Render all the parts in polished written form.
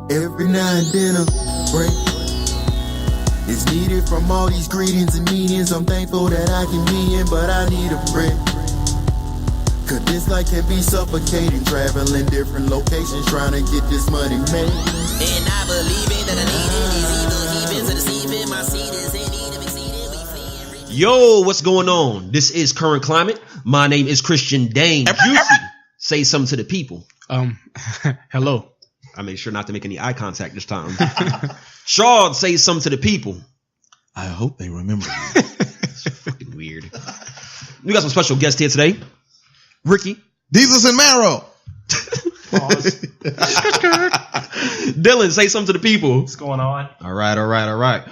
Every now and then a break is needed from all these greetings and meetings. I'm thankful that I can be in, but I need a break. Cause this life can be suffocating, traveling different locations, trying to get this money made. And I believe it that I need it. These evil heathens are deceiving. My seed is in need of exceeding. We flee and Yo, what's going on? This is Current Climate. My name is Christian Dane. Juicy, say something to the people. Hello. I made sure not to make any eye contact this time. Shaw, say something to the people. I hope they remember you. It's fucking weird. We got some special guests here today. Ricky. Jesus and Marrow. Dylan, say something to the people. What's going on? All right.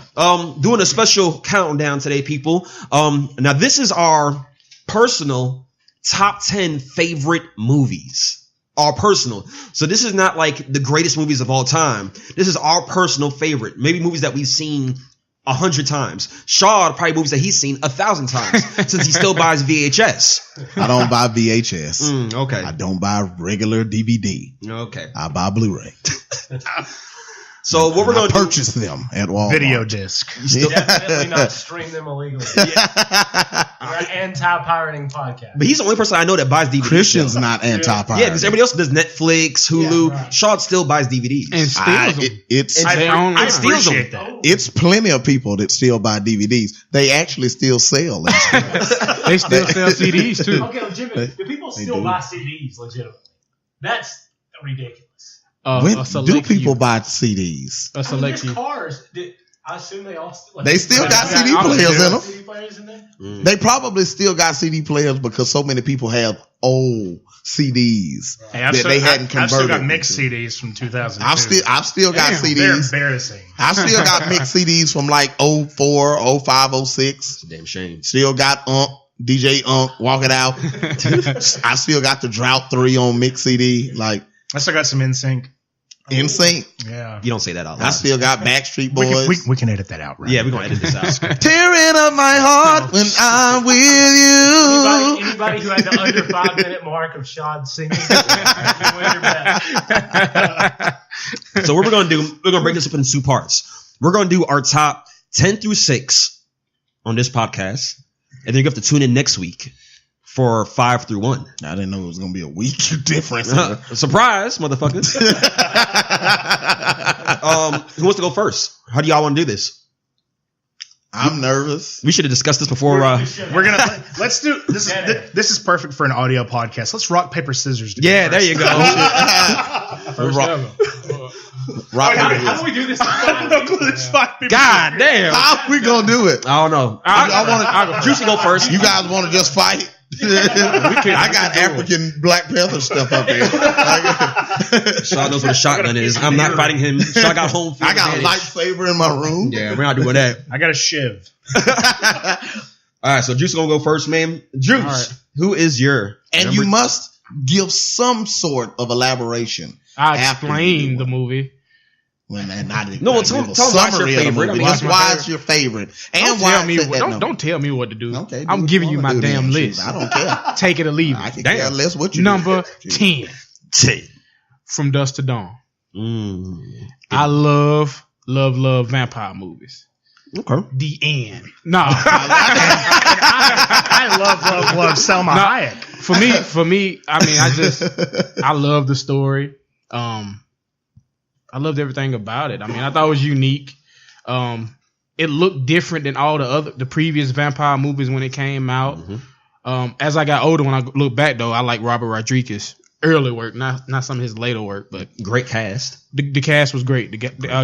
Doing a special countdown today, people. Now this is our personal top 10 favorite movies. Our personal. So this is not like the greatest movies of all time. This is our personal favorite. Maybe movies that we've seen 100 times. Shaw, probably movies that he's seen 1,000 times since he still buys VHS. I don't buy VHS. Okay. I don't buy regular DVD. Okay. I buy Blu-ray. So what we're going to purchase them at Walmart. Video disc. Definitely not stream them illegally. We're an anti-pirating podcast. But he's the only person I know that buys DVDs. Christian's still. not anti-pirating. Yeah, because everybody else does Netflix, Hulu. Yeah, right. Shaw still buys DVDs. And steals them. I appreciate that. It's plenty of people that still buy DVDs. They actually still sell them. They still sell CDs too. Okay, legitimately. Do people still buy CDs legitimately? That's ridiculous. When do people buy CDs? A select There's few. cars. I assume they all still. They still got CD players in them. CD players in there? They probably still got CD players because so many people have old CDs that they hadn't converted. I've still got mixed CDs from 2002. I've still got They're CDs. embarrassing. I've still got mixed CDs from like 04, 05, 06. It's a damn shame. Still got DJ Walk It Out. I still got the Drought 3 on mixed CD. Like I still got some NSYNC. NSYNC. Yeah. You don't say that out loud. I still got Backstreet Boys. We can edit that out, right? Yeah, we're going to edit this out. Tearing up my heart when I'm with you. Anybody who had the under 5 minute mark of Sean singing. So what we're going to do, we're going to break this up in 2 parts. We're going to do our top 10 through 6 on this podcast. And then you have to tune in next week for 5 through 1. I didn't know it was going to be a week difference. Surprise, motherfuckers. Who wants to go first? How do y'all want to do this? I'm nervous. We should have discussed this before. We're gonna let's do this. This is perfect for an audio podcast. Let's rock paper scissors. To Yeah, there you go. How do we do this? I don't know. It's 5 people. God damn. How are we going to do it? I don't know. I want Juicy go first. You guys want to just fight? I got African Black Panther stuff up here. Shaw knows what a shotgun is. I'm not fighting him. Shaw got home field I got a advantage. lightsaber in my room. Yeah, we're not doing that. I got a shiv. All right, so Juice gonna go first, man. Juice, right. Who is your? And you must give some sort of elaboration. I after you explained do the it. movie. Well, tell tell them why it's your favorite. Why it's your favorite, and Don't tell me what to do. Okay, do I'm what giving you wanna my do damn then. list. Shoot, I don't care. Take it or leave I it. can care less what you Number do. 10, 10. From Dusk to Dawn. I love vampire movies. Okay. The end. No. I love Selma Hayek. For me, I mean, I love the story. I loved everything about it. I mean, I thought it was unique. It looked different than all the previous vampire movies when it came out. As I got older, when I look back though, I like Robert Rodriguez's early work, not some of his later work, but Great cast. the cast was great.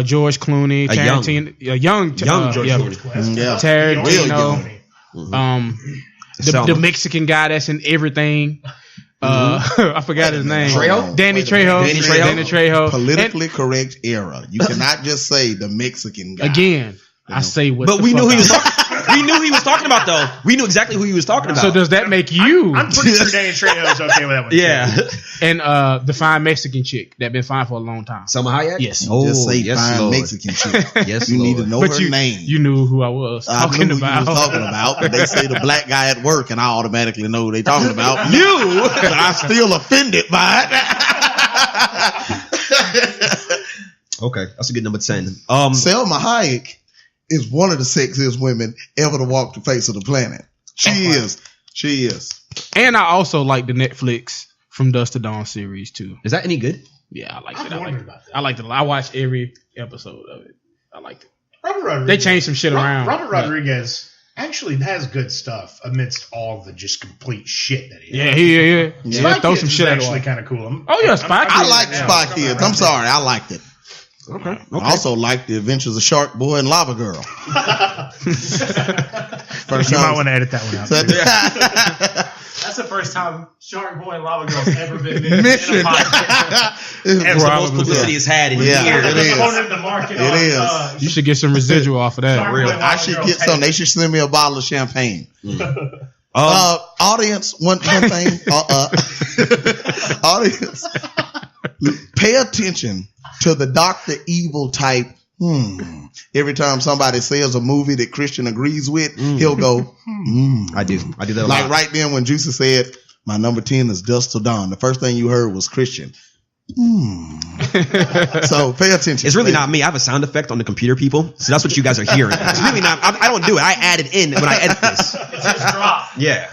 George Clooney, Tarantino, young George Clooney, Yeah. Tarantino, Real the Mexican guy that's in everything. I forgot his name. Trejo? Danny Trejo. Politically correct era. You cannot just say the Mexican guy. Again, I say what. But the we fuck knew he was I- talking. We knew he was talking about though. We knew exactly who he was talking about. So does that make you? I'm pretty sure Danny Trejo's okay with that one. yeah. And the fine Mexican chick that been fine for a long time. Selma Hayek. Yes. Oh, Just say yes, fine Lord. Mexican chick. Yes, You need to Lord. know But her name. you knew who I was I talking knew about. who you was talking about. But they say the black guy at work, and I automatically know who they talking about. You. But I'm still offended by it. Okay, that's a good number 10. Selma Hayek is one of the sexiest women ever to walk the face of the planet. She is. And I also like the Netflix From Dusk to Dawn series too. Is that any good? Yeah, I liked I've it. wondered about that. I liked it. I watched every episode of it. I liked it. Robert Rodriguez. They changed some shit around. Robert Rodriguez actually has good stuff amidst all the just complete shit that he has. Yeah. Spy Throw Kids some is shit at actually it. kind of cool. Oh, yeah, Spy Kids. I like Spy Kids. I'm sorry, I liked it. Okay. I also like The Adventures of Shark Boy and Lava Girl. First You time- might want to edit that one out. That's the first time Shark Boy and Lava Girl's ever been in a Mission. podcast. That's the most publicity it's had in Yeah. years. It is. Cornered the market It on, is. You should get some residual off of that. Shark real. Boy and I Lava should Girl get some. They should send me a bottle of champagne. Audience, one thing. Audience, pay attention to the Dr. Evil type. Every time somebody says a movie that Christian agrees with, he'll go, I do that a Like lot. right then when Juicy said, my number 10 is Dusk Till Dawn, the first thing you heard was Christian. So pay attention. It's really not me. I have a sound effect on the computer, people. So that's what you guys are hearing. It's really not. I don't do it. I add it in when I edit this. It's just drop. Yeah.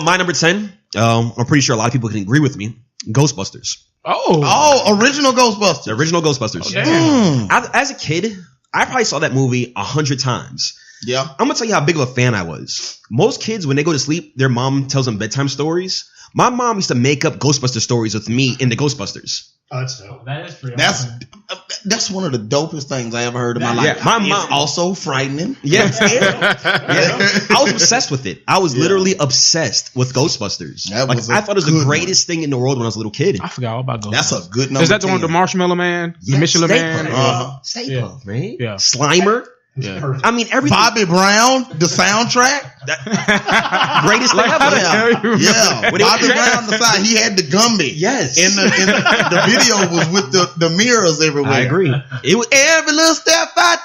My number 10. I'm pretty sure a lot of people can agree with me. Ghostbusters. Oh, original Ghostbusters. The original Ghostbusters. As a kid, I probably saw that movie 100 times. Yeah. I'm gonna tell you how big of a fan I was. Most kids, when they go to sleep, their mom tells them bedtime stories. My mom used to make up Ghostbuster stories with me in the Ghostbusters. Oh, that's dope. That is pretty That's awesome. that's one of the dopest things I ever heard in my Yeah, life. my It's mom- also frightening. Yeah. I was obsessed with it. I was literally obsessed with Ghostbusters. That Like, was a I thought it was the good greatest thing in the world when I was a little kid. I forgot all about Ghostbusters. That's a good number. Is that the one 10. with the Marshmallow Man? The Michelin Stay Man? Puft. Stay Yeah. Puft, right? Yeah. Slimer. Yeah. I mean, everything. Bobby Brown, the soundtrack. Greatest thing How the ever. hell you remember Yeah, When it Bobby was- Brown, the side he had the Gumby. Yes. And the video was with the mirrors everywhere. I agree. It was Every little step I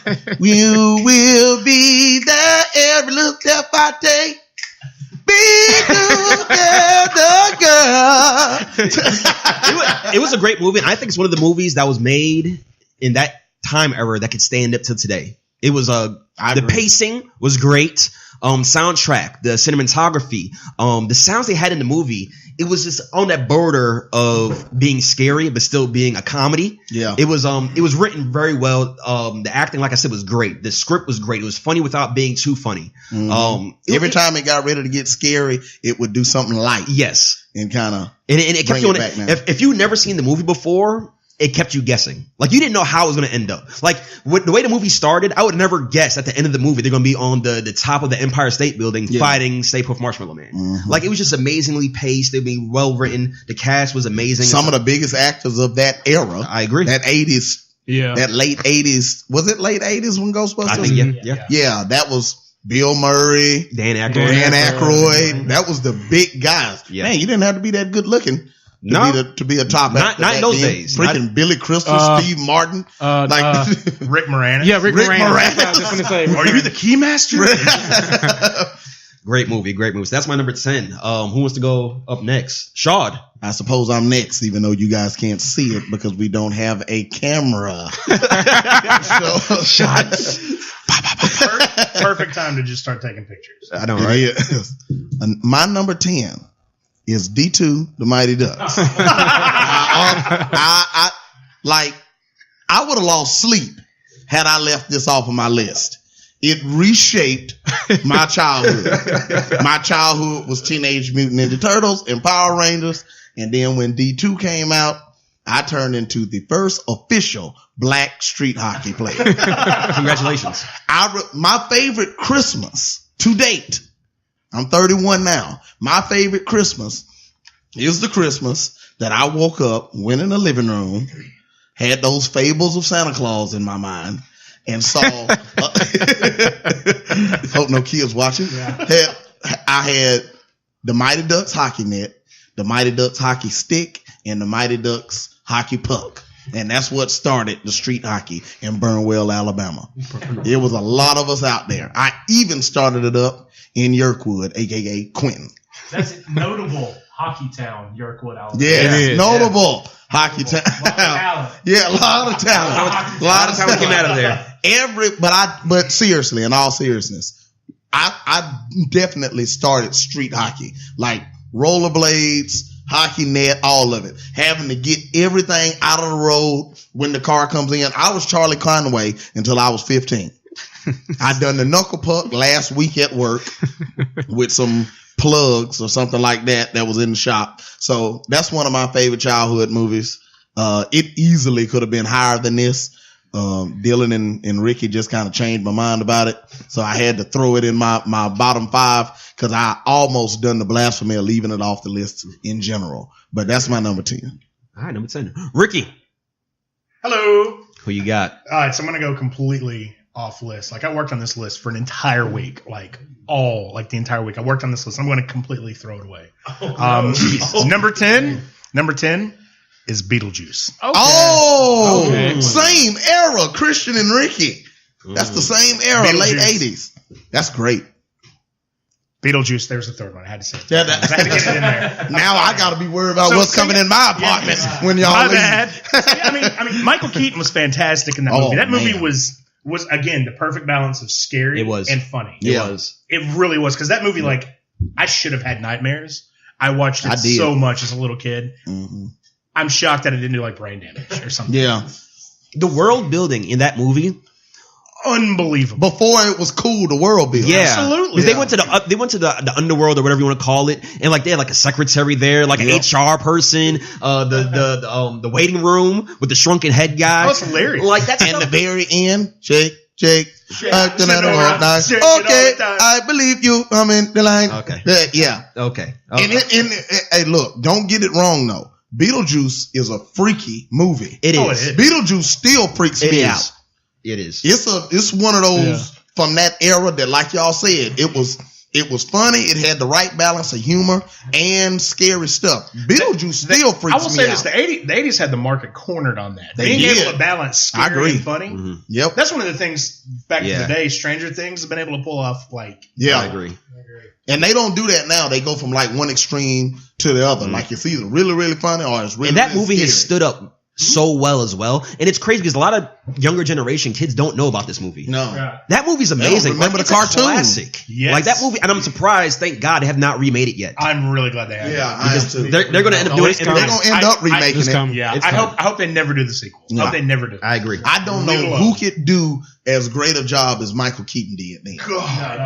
take, you will be there. Every little step I take, be together, girl. it was a great movie. And I think it's one of the movies that was made in that time era that could stand up to today. It was the agree. pacing was great. Soundtrack, the cinematography, the sounds they had in the movie, it was just on that border of being scary but still being a comedy. Yeah. It was written very well. The acting, like I said, was great. The script was great. It was funny without being too funny. Every time it got ready to get scary, it would do something light Yes. and kind of. And it kept Bring you it on back now. if you never seen the movie before, it kept you guessing. Like, you didn't know how it was going to end up. Like, the way the movie started, I would never guess at the end of the movie they're going to be on the top of the Empire State Building fighting Stay Puft Marshmallow Man. Like, it was just amazingly paced. It was well written. The cast was amazing. Some of the biggest actors of that era. I agree. That 80s, Yeah. that late 80s. Was it late 80s when Ghostbusters? I think, yeah. Yeah, that was Bill Murray, Dan Aykroyd. Dan Aykroyd. That was the big guys. Yeah. Man, you didn't have to be that good looking No. to be a top Not- actor. not in back those then. days. Freaking Billy Crystal, Steve Martin. Rick Moranis. Yeah, Rick Moranis. Moranis. I was just gonna say, Are you the Keymaster? Great movie. So that's my number 10. Who wants to go up next? Shad. I suppose I'm next, even though you guys can't see it because we don't have a camera. Perfect time to just start taking pictures. I know, It right? is. And my number 10 is D2, the Mighty Ducks. I would have lost sleep had I left this off of my list. It reshaped my childhood. My childhood was Teenage Mutant Ninja Turtles and Power Rangers. And then when D2 came out, I turned into the first official black street hockey player. Congratulations. My favorite Christmas to date, I'm 31 now. My favorite Christmas is the Christmas that I woke up, went in the living room, had those fables of Santa Claus in my mind, and saw. Hope no kids watching. I had the Mighty Ducks hockey net, the Mighty Ducks hockey stick, and the Mighty Ducks hockey puck. And that's what started the street hockey in Burnwell, Alabama. There was a lot of us out there. I even started it up in Yerkwood, a.k.a. Quentin. That's notable hockey town, Yorkwood, Alabama. Yeah, It is, notable. Hockey Town. talent. Yeah, a lot of talent. A lot of talent came out of there. But seriously, in all seriousness, I definitely started street hockey, like rollerblades, hockey net, all of it. Having to get everything out of the road when the car comes in. I was Charlie Conway until I was 15. I done the knuckle puck last week at work with some plugs or something like that was in the shop. So that's one of my favorite childhood movies. It easily could have been higher than this. Dylan and Ricky just kind of changed my mind about it. So I had to throw it in my bottom 5 because I almost done the blasphemy of leaving it off the list in general. But that's my number 10. All right, number 10. Ricky, Hello. who you got? All right, so I'm going to go completely off list. Like I worked on this list for an entire week, the entire week. I worked on this list. I'm going to completely throw it away. Number 10 is Beetlejuice. Oh, Okay. same era, Christian and Ricky. That's the same era, late Beetlejuice. 80s. That's great. Beetlejuice, there's the third one. I had to say it. Yeah, I had to get it in there. Now I got to be worried about So what's see- coming in my apartment when y'all My leave. bad. I mean, Michael Keaton was fantastic in that Oh, movie. That movie man. was again the perfect balance of scary It was. and funny. It Yeah. was. It really was because that movie, I should have had nightmares. I watched it I did. so much as a little kid. Mhm. I'm shocked that it didn't do brain damage or something. Yeah. The world building in that movie. Unbelievable. Before it was cool, the world building. Yeah, Absolutely. 'Cause they went to the underworld or whatever you want to call it, and they had a secretary there, an HR person, the waiting room with the shrunken head guy. Oh, it's hilarious. That's And the very end, Jake. Acting Shit at a over. world night. Shit all Okay, the time. I believe you. I'm in the line. Okay. Yeah. Okay. And hey, look, don't get it wrong though. Beetlejuice is a freaky movie. It is. Oh, it is. Beetlejuice still freaks It me is. out. It is. It's one of those from that era that, like y'all said, it was funny. It had the right balance of humor and scary stuff. Beetlejuice still freaks I will me say out. this: the 80s had the market cornered on that. They Being did. able to balance scary I agree. and funny. Mm-hmm. Yep. That's one of the things back Yeah. in the day. Stranger Things have been able to pull off Yeah. I agree. And they don't do that now. They go from one extreme to the other. It's either really, really funny or it's really. And that really movie has scary. stood up so well as well. And it's crazy because a lot of younger generation kids don't know about this movie. No. That movie's amazing. remember the it's a cartoon. classic. Yes. That movie, and I'm surprised. Thank God they have not remade it yet. I'm really glad they have. Yeah, it. I am too. They're going to end up doing it. it's in They're the- gonna end up remaking It's it. coming. Yeah, It's I coming. hope they never do the sequel. I No. hope they never do. I agree. I don't Leave it know alone. who could do as great a job as Michael Keaton did then.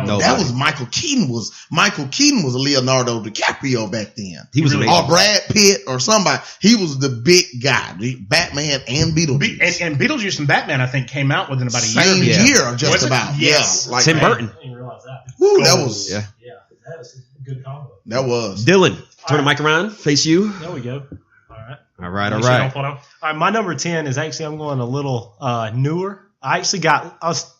No, That was Michael Keaton was Leonardo DiCaprio back then. He was really amazing. Or Brad Pitt or somebody. He was the big guy. The Batman and Beetlejuice. And Beetlejuice and Batman, I think, came out within about a Same year. year, just Was it? about. Yes. Yeah. Tim Burton. I didn't realize that. Woo, that was. Yeah. Yeah, that was a good combo. That was. Dylan, turn the mic around. Face you. There we go. All right. All right. All Make sure you don't right. fall down. All right, my number 10 is actually, I'm going a little newer. I was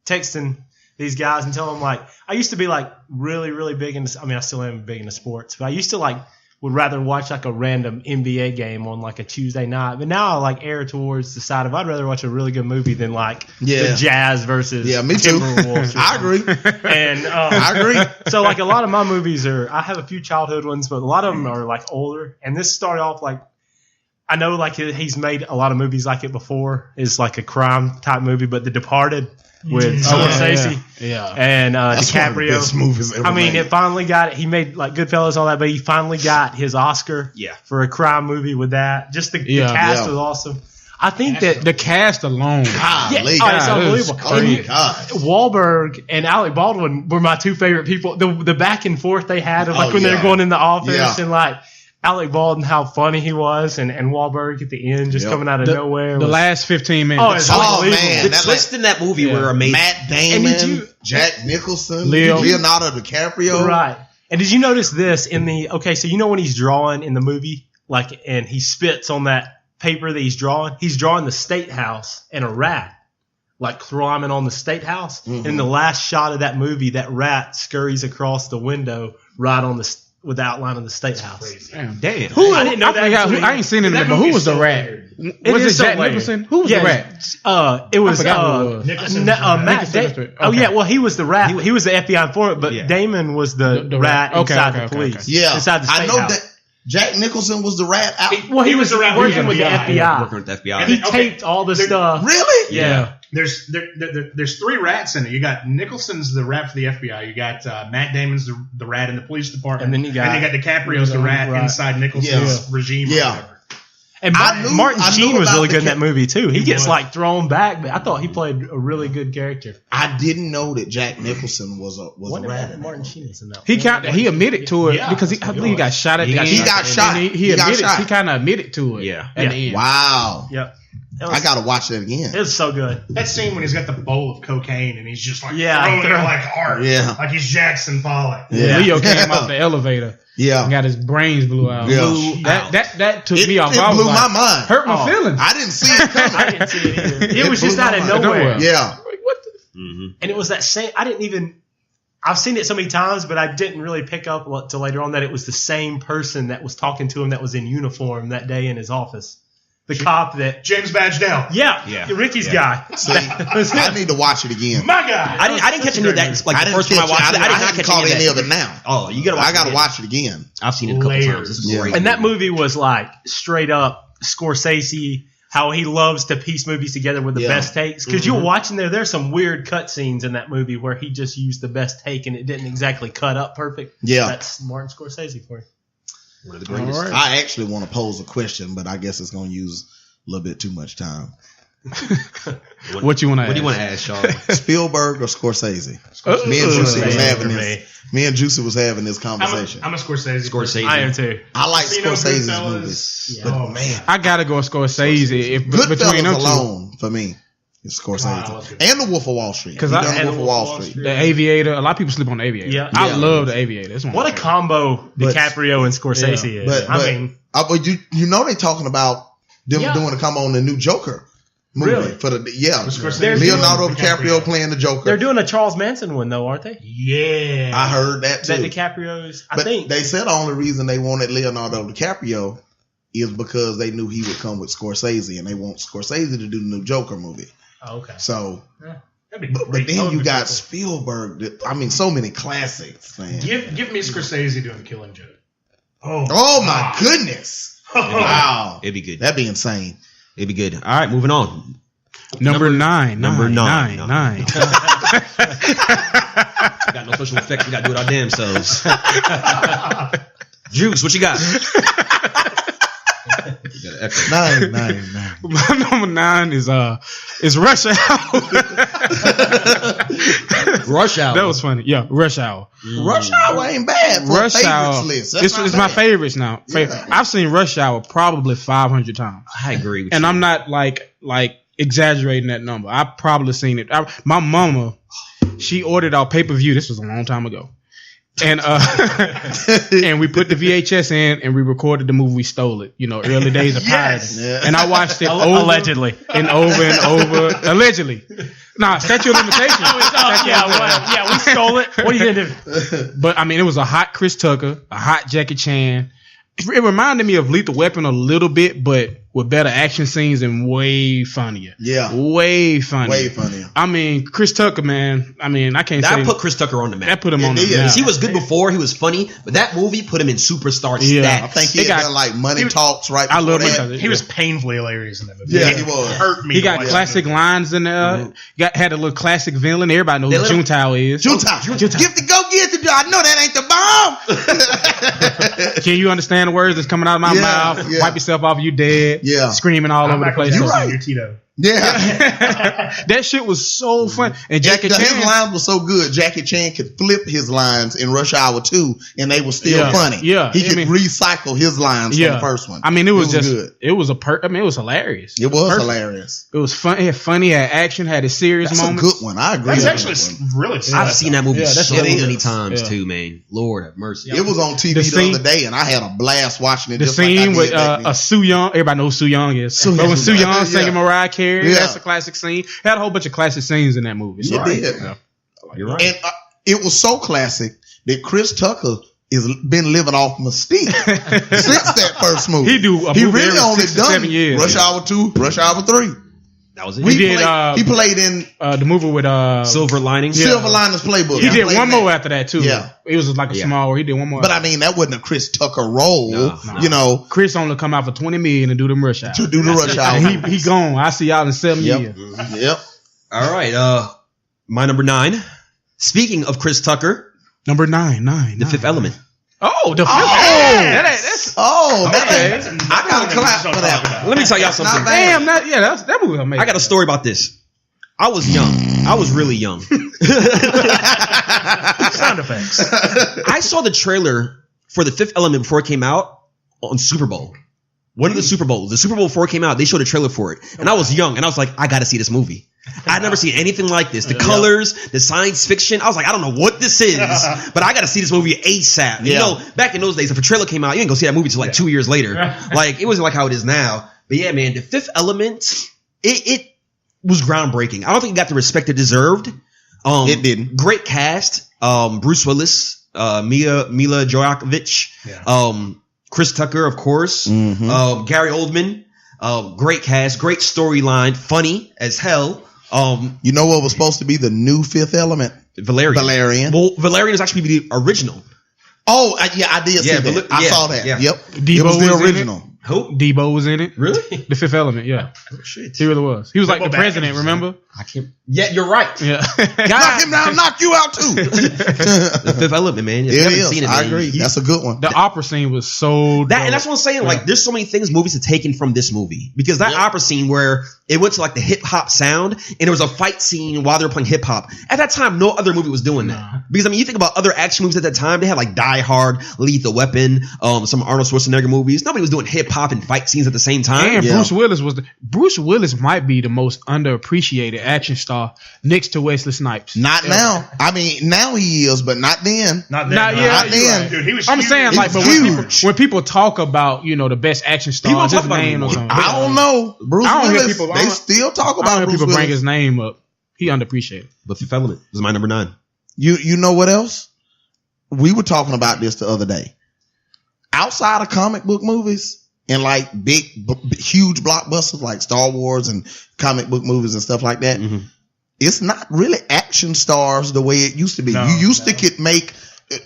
texting these guys and telling them, I used to be really, really big into, I still am big into sports, but I used to would rather watch a random NBA game on a Tuesday night. But now I err towards the side of I'd rather watch a really good movie than Yeah. the Jazz versus Yeah, me too. Timberwolves. I agree. And I agree. so a lot of my movies I have a few childhood ones, but a lot of them are older. And this started off I know he's made a lot of movies like it before. It's a crime type movie, but The Departed with Scorsese Yeah. and That's one of the DiCaprio. best movies ever made. It finally got it. He made Goodfellas and all that, but he finally got his Oscar Yeah. for a crime movie with that. Just the Yeah. cast Yeah. was awesome. I think that The cast alone. Golly. it's God, unbelievable. it was Oh, crazy. God. Wahlberg and Alec Baldwin were my two favorite people. The back and forth they had of when they yeah. were going in the office Yeah. and Alec Baldwin, how funny he was, and Wahlberg at the end just Yep. coming out of nowhere. The was- last 15 minutes. Oh, it's Oh, unbelievable. man. The That twists in that movie Yeah. were amazing. Matt Damon, And did you- Jack Nicholson, Leo. Leonardo DiCaprio. Right. And did you notice this in the so when he's drawing in the movie, and he spits on that paper that he's drawing the State House and a rat, climbing on the State House. Mm-hmm. In the last shot of that movie, that rat scurries across the window right on with the outline of the State House. Damn. Damn. I didn't know that. I ain't seen it, That but who movie's was the so rat? weird. Was is it so Jack layered. Nicholson? Who was the rat? It was. forgot who it was. Nicholson. Matt. Nicholson, that's right. Oh Okay. yeah, well he was the rat. He was the FBI informant, but Yeah. Damon was the The rat rat. Okay, inside okay, the okay, police. okay. Yeah, inside the I State know House. that. Jack Nicholson was the rat out. Well, he was around working with the FBI. Working with the FBI. He taped all the stuff. Really? Yeah. There's 3 rats in it. You got Nicholson's the rat for the FBI. You got Matt Damon's the rat in the police department. And then you got DiCaprio's the rat inside Nicholson's regime. Or whatever. And I knew Martin Sheen was about really the good in that movie too. He gets was. like thrown back, but I thought he played a really good character. I didn't know that Jack Nicholson was a What rat. about Martin Sheen is in that? He admitted to it Yeah, because I believe he got shot at the end. He got shot. And he He got admitted. shot. He kind of admitted to it. Yeah. At the end. Wow. Yep. I gotta watch that again. It was so good. That scene when he's got the bowl of cocaine and he's just like Yeah, throwing it like hard. Yeah. Like he's Jackson Pollock. Yeah. Leo came out the elevator Yeah. and got his brains blew out. Yeah. That took It, me off. it I was blew like, my mind. hurt my feelings. I didn't see it coming. I didn't see it either. It was blew just my out of mind. nowhere. Yeah. Like, what the? Mm-hmm. And it was that same. I didn't even. I've seen it so many times, but I didn't really pick up till later on that it was the same person that was talking to him that was in uniform that day in his office. The cop that. James Badge-Dell. Yeah. Ricky's guy. See, I need to watch it again. My guy. I didn't catch any of that. Like I the didn't first time I catch watched it. it, I did not haven't catch caught any any of of that. it now. Oh, you gotta watch. I gotta it watch it again. I've seen it a couple Layers. times. It's Yeah. great. And that movie was like straight up Scorsese, how he loves to piece movies together with the Yeah. best takes. Because you're watching there's some weird cut scenes in that movie where he just used the best take and it didn't exactly cut up perfect. Yeah. That's Martin Scorsese for you. One of the greatest. All right. I actually want to pose a question, but I guess it's gonna use a little bit too much time. What you want to? What do you want to ask, Sean? Spielberg or Scorsese? Me and Juicy was having this. Me and Juicy was having this conversation. I'm a Scorsese. Scorsese. I am too. I like Casino, Scorsese's Goodfellas. movies, Yeah. but Oh, man, I gotta go Scorsese. If between Goodfellas them two, alone for me is Oh, I Scorsese love Goodfellas. and The Wolf of Wall Street. 'Cause He I- done and The Wolf of Wall Street. the Aviator. A lot of people sleep on the Aviator. Yeah. I Yeah. love the Aviator. It's one of What my a favorites. combo But- DiCaprio and Scorsese is. But I mean, but you know they talking about them Yeah. doing a come on the new Joker movie Really? for the Scorsese. They're Leonardo doing DiCaprio DiCaprio. playing the Joker. they're doing a Charles Manson one though, aren't they? Yeah. I heard that too. That DiCaprio's. I But think. they said the only reason they wanted Leonardo DiCaprio is because they knew he would come with Scorsese, and they want Scorsese to do the new Joker movie. Oh, okay. So, That'd be but great. then That would you be got cool. Spielberg. I mean, so many classics, man. Give me Scorsese doing the Killing Joke. Oh my goodness! Wow, It'd be good. that'd be insane. It'd be good. All right, moving on. Number nine. Number nine. Nine. Got no special effects. We gotta do it our damn selves. Juice, what you got? You gotta echo. Nine. My number 9 is Rush Hour. Rush Hour. That was funny. Yeah, Rush Hour. Rush Hour ain't bad for Rush a favorites Hour. list. It's my favorites now. Yeah. I've seen Rush Hour probably 500 times, I agree with and you. I'm not like exaggerating that number. I've probably seen it. My mama, she ordered our pay-per-view. This was a long time ago. And and we put the VHS in and we recorded the movie. We stole it. You know, early days of pirating. Yeah. And I watched it over Allegedly. and over and over. Allegedly. Nah, statute of limitations. Yeah, we stole it. What are you gonna do? But I mean, it was a hot Chris Tucker, a hot Jackie Chan. It reminded me of Lethal Weapon a little bit, but with better action scenes and way funnier. Yeah. Way funnier. Way funnier. I mean, Chris Tucker, man. I mean, I can't say That put Chris Tucker on the map. that put him on It the did. map. He was good before. He was funny, but that movie put him in superstar Yeah. status. I think he He had got- done like Money he was- Talks right I before love that. him. He was painfully hilarious in that movie. Yeah, It he was. hurt me. He to got watch classic that lines in there. Had a little classic villain. Everybody knows They who let him- Juntao is. Juntao. Give the go get the I know that ain't the bomb. Can you understand the words that's coming out of my Yeah, mouth? yeah. Wipe yourself off, you dead. Yeah. Screaming all movie. over the Michael place. You're Jackson, right. you're Tito. Yeah. That shit was so fun. And Jackie His Chan. lines were so good. Jackie Chan could flip his lines in Rush Hour 2, and they were still Yeah, funny. yeah. He I could mean- recycle his lines from the first one. I mean, it was just, good. it was it was hilarious. It was Perfect. hilarious. It was fun. It had funny, had action, had its serious That's moments. a good one. I agree. That's with actually that one. really sad. I've seen that movie Yeah, that's so what it many is. times Yeah. too, man. Lord have mercy. It was on TV The the, scene- other day, and I had a blast watching it. The just like I scene did with back then. Soo Young, everybody knows who Soo Young is. But when Soo Young Yeah. singing Mariah Carey, Yeah. that's a classic scene. Had a whole bunch of classic scenes in that movie. So It did. You're right. And it was so classic that Chris Tucker has been living off Mystique since that first movie. He do a He movie really every only 6 to done 7 years. Rush Hour 2, Rush Hour 3. That was it. We did, he played in the movie with Silver Lining. Silver Linings Playbook. He did played one that. more after that too. Yeah. It was like a small. He did one more. But I mean, that wasn't a Chris Tucker role. No. You know, Chris only come out for $20 million and do them rush hours. to do the rush hour. And he gone. I see y'all in 7 years. Yep. All right. My number 9. Speaking of Chris Tucker, Number 9. The Fifth Element. Oh, the Fifth Oh! That's Oh, Okay. I got to clap for that one. Let me tell y'all something. Not bad. damn. That movie amazing. I got a story about this. I was young. I was really young. Sound effects. I saw the trailer for The Fifth Element before it came out on Super Bowl. One of the Super Bowls. The Super Bowl before it came out, they showed a trailer for it. And I was young, and I was like, I got to see this movie. I'd never seen anything like this. The colors, the science fiction. I was like, I don't know what this is, but I got to see this movie ASAP. You know, back in those days, if a trailer came out, you didn't go see that movie until like 2 years later. Like, it wasn't like how it is now. But yeah, man, The Fifth Element, it was groundbreaking. I don't think it got the respect it deserved. It didn't. Great cast. Bruce Willis, Mila Jovovich, Chris Tucker, of course, Mm-hmm. Gary Oldman. Great cast, great storyline, funny as hell. You know what was supposed to be the new Fifth Element? Valerian. Well, Valerian was actually the original. Oh, yeah, I did see that. I saw that. Yeah. Yep. Debo it was the was in original. Who? Debo was in it. Really? The Fifth Element, yeah. Oh, shit. He really was. He was like Debo the president, Baggins. remember? I can't. Yeah, you're right. Yeah. Knock him down, knock you out too. The Fifth Element, man. If you It haven't is. seen it, I man, agree. That's a good one. The opera scene was so That, dope. and that's what I'm saying. Like, there's so many things movies have taken from this movie because that opera scene where it went to like the hip hop sound and there was a fight scene while they were playing hip hop. At that time, no other movie was doing that because I mean, you think about other action movies at that time. They had like Die Hard, Lethal Weapon, some Arnold Schwarzenegger movies. Nobody was doing hip hop and fight scenes at the same time. And Yeah. Bruce Willis might be the most underappreciated action star next to Wesley Snipes. Not now. I mean, now he is, but not then. Not then. Not yet. Not then. Dude, he was I'm huge. saying like, He but was when people talk about the best action People stars, talk his about him name or more. something. I don't know. Bruce I don't hear Willis. people- I They don't- still talk I about don't hear Bruce people Willis. bring his name up. He underappreciated. The Fifth Element was my number 9. You know what else? We were talking about this the other day. Outside of comic book movies and like huge blockbusters like Star Wars and comic book movies and stuff like that, it's not really action stars the way it used to be. No, You used to could make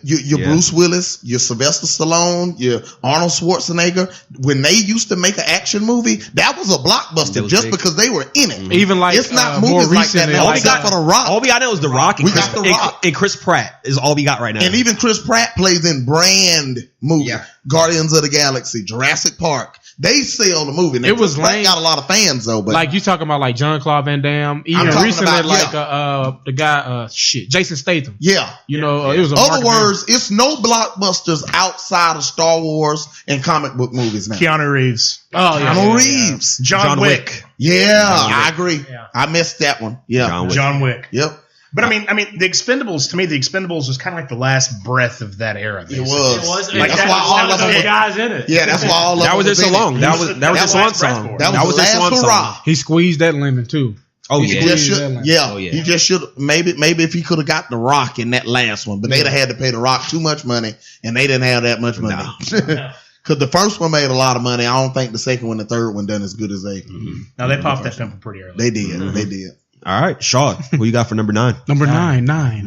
your Bruce Willis, your Sylvester Stallone, your Arnold Schwarzenegger. When they used to make an action movie, that was a That blockbuster was just big. because they were in it. Even like It's not more movies like recently, that. All we like, got for The Rock. All we got now is The Rock. And We Chris, got The Rock. and Chris Pratt is all we got right now. And even Chris Pratt plays in brand movies. Yeah. Guardians of the Galaxy, Jurassic Park. They sell the movie. Now, It was Chris Pratt lame. got a lot of fans though, but like you talking about like Jean-Claude Van Damme. Even talking recently, about, like the guy, Jason Statham. yeah. It was a Other market words, it's no blockbusters outside of Star Wars and comic book movies now. Keanu Reeves. Oh yeah, Keanu Reeves. John Wick. Yeah, I agree. Yeah. I missed that one. Yeah. John Wick. John Wick. Yep. But I mean, the Expendables, to me, the Expendables was kind of like the last breath of that era. It basically. was. It was. Like, Like, that's why all that of was them the were, guys in it. yeah, that's why all of them that was their was in song. it. That was their was swan last breath song. for it. That was their the swan last song. hurrah. He squeezed that lemon too. Oh He yeah. just Yeah. should, Oh, yeah. He just should maybe if he could have got The Rock in that last one, but they'd have had to pay The Rock too much money, and they didn't have that much money. Because the first one made a lot of money. I don't think the second one, the third one done as good as they. No, they popped that pimple pretty early. They did. They did. All right, Shaw, who you got for number 9? Number 9. 9.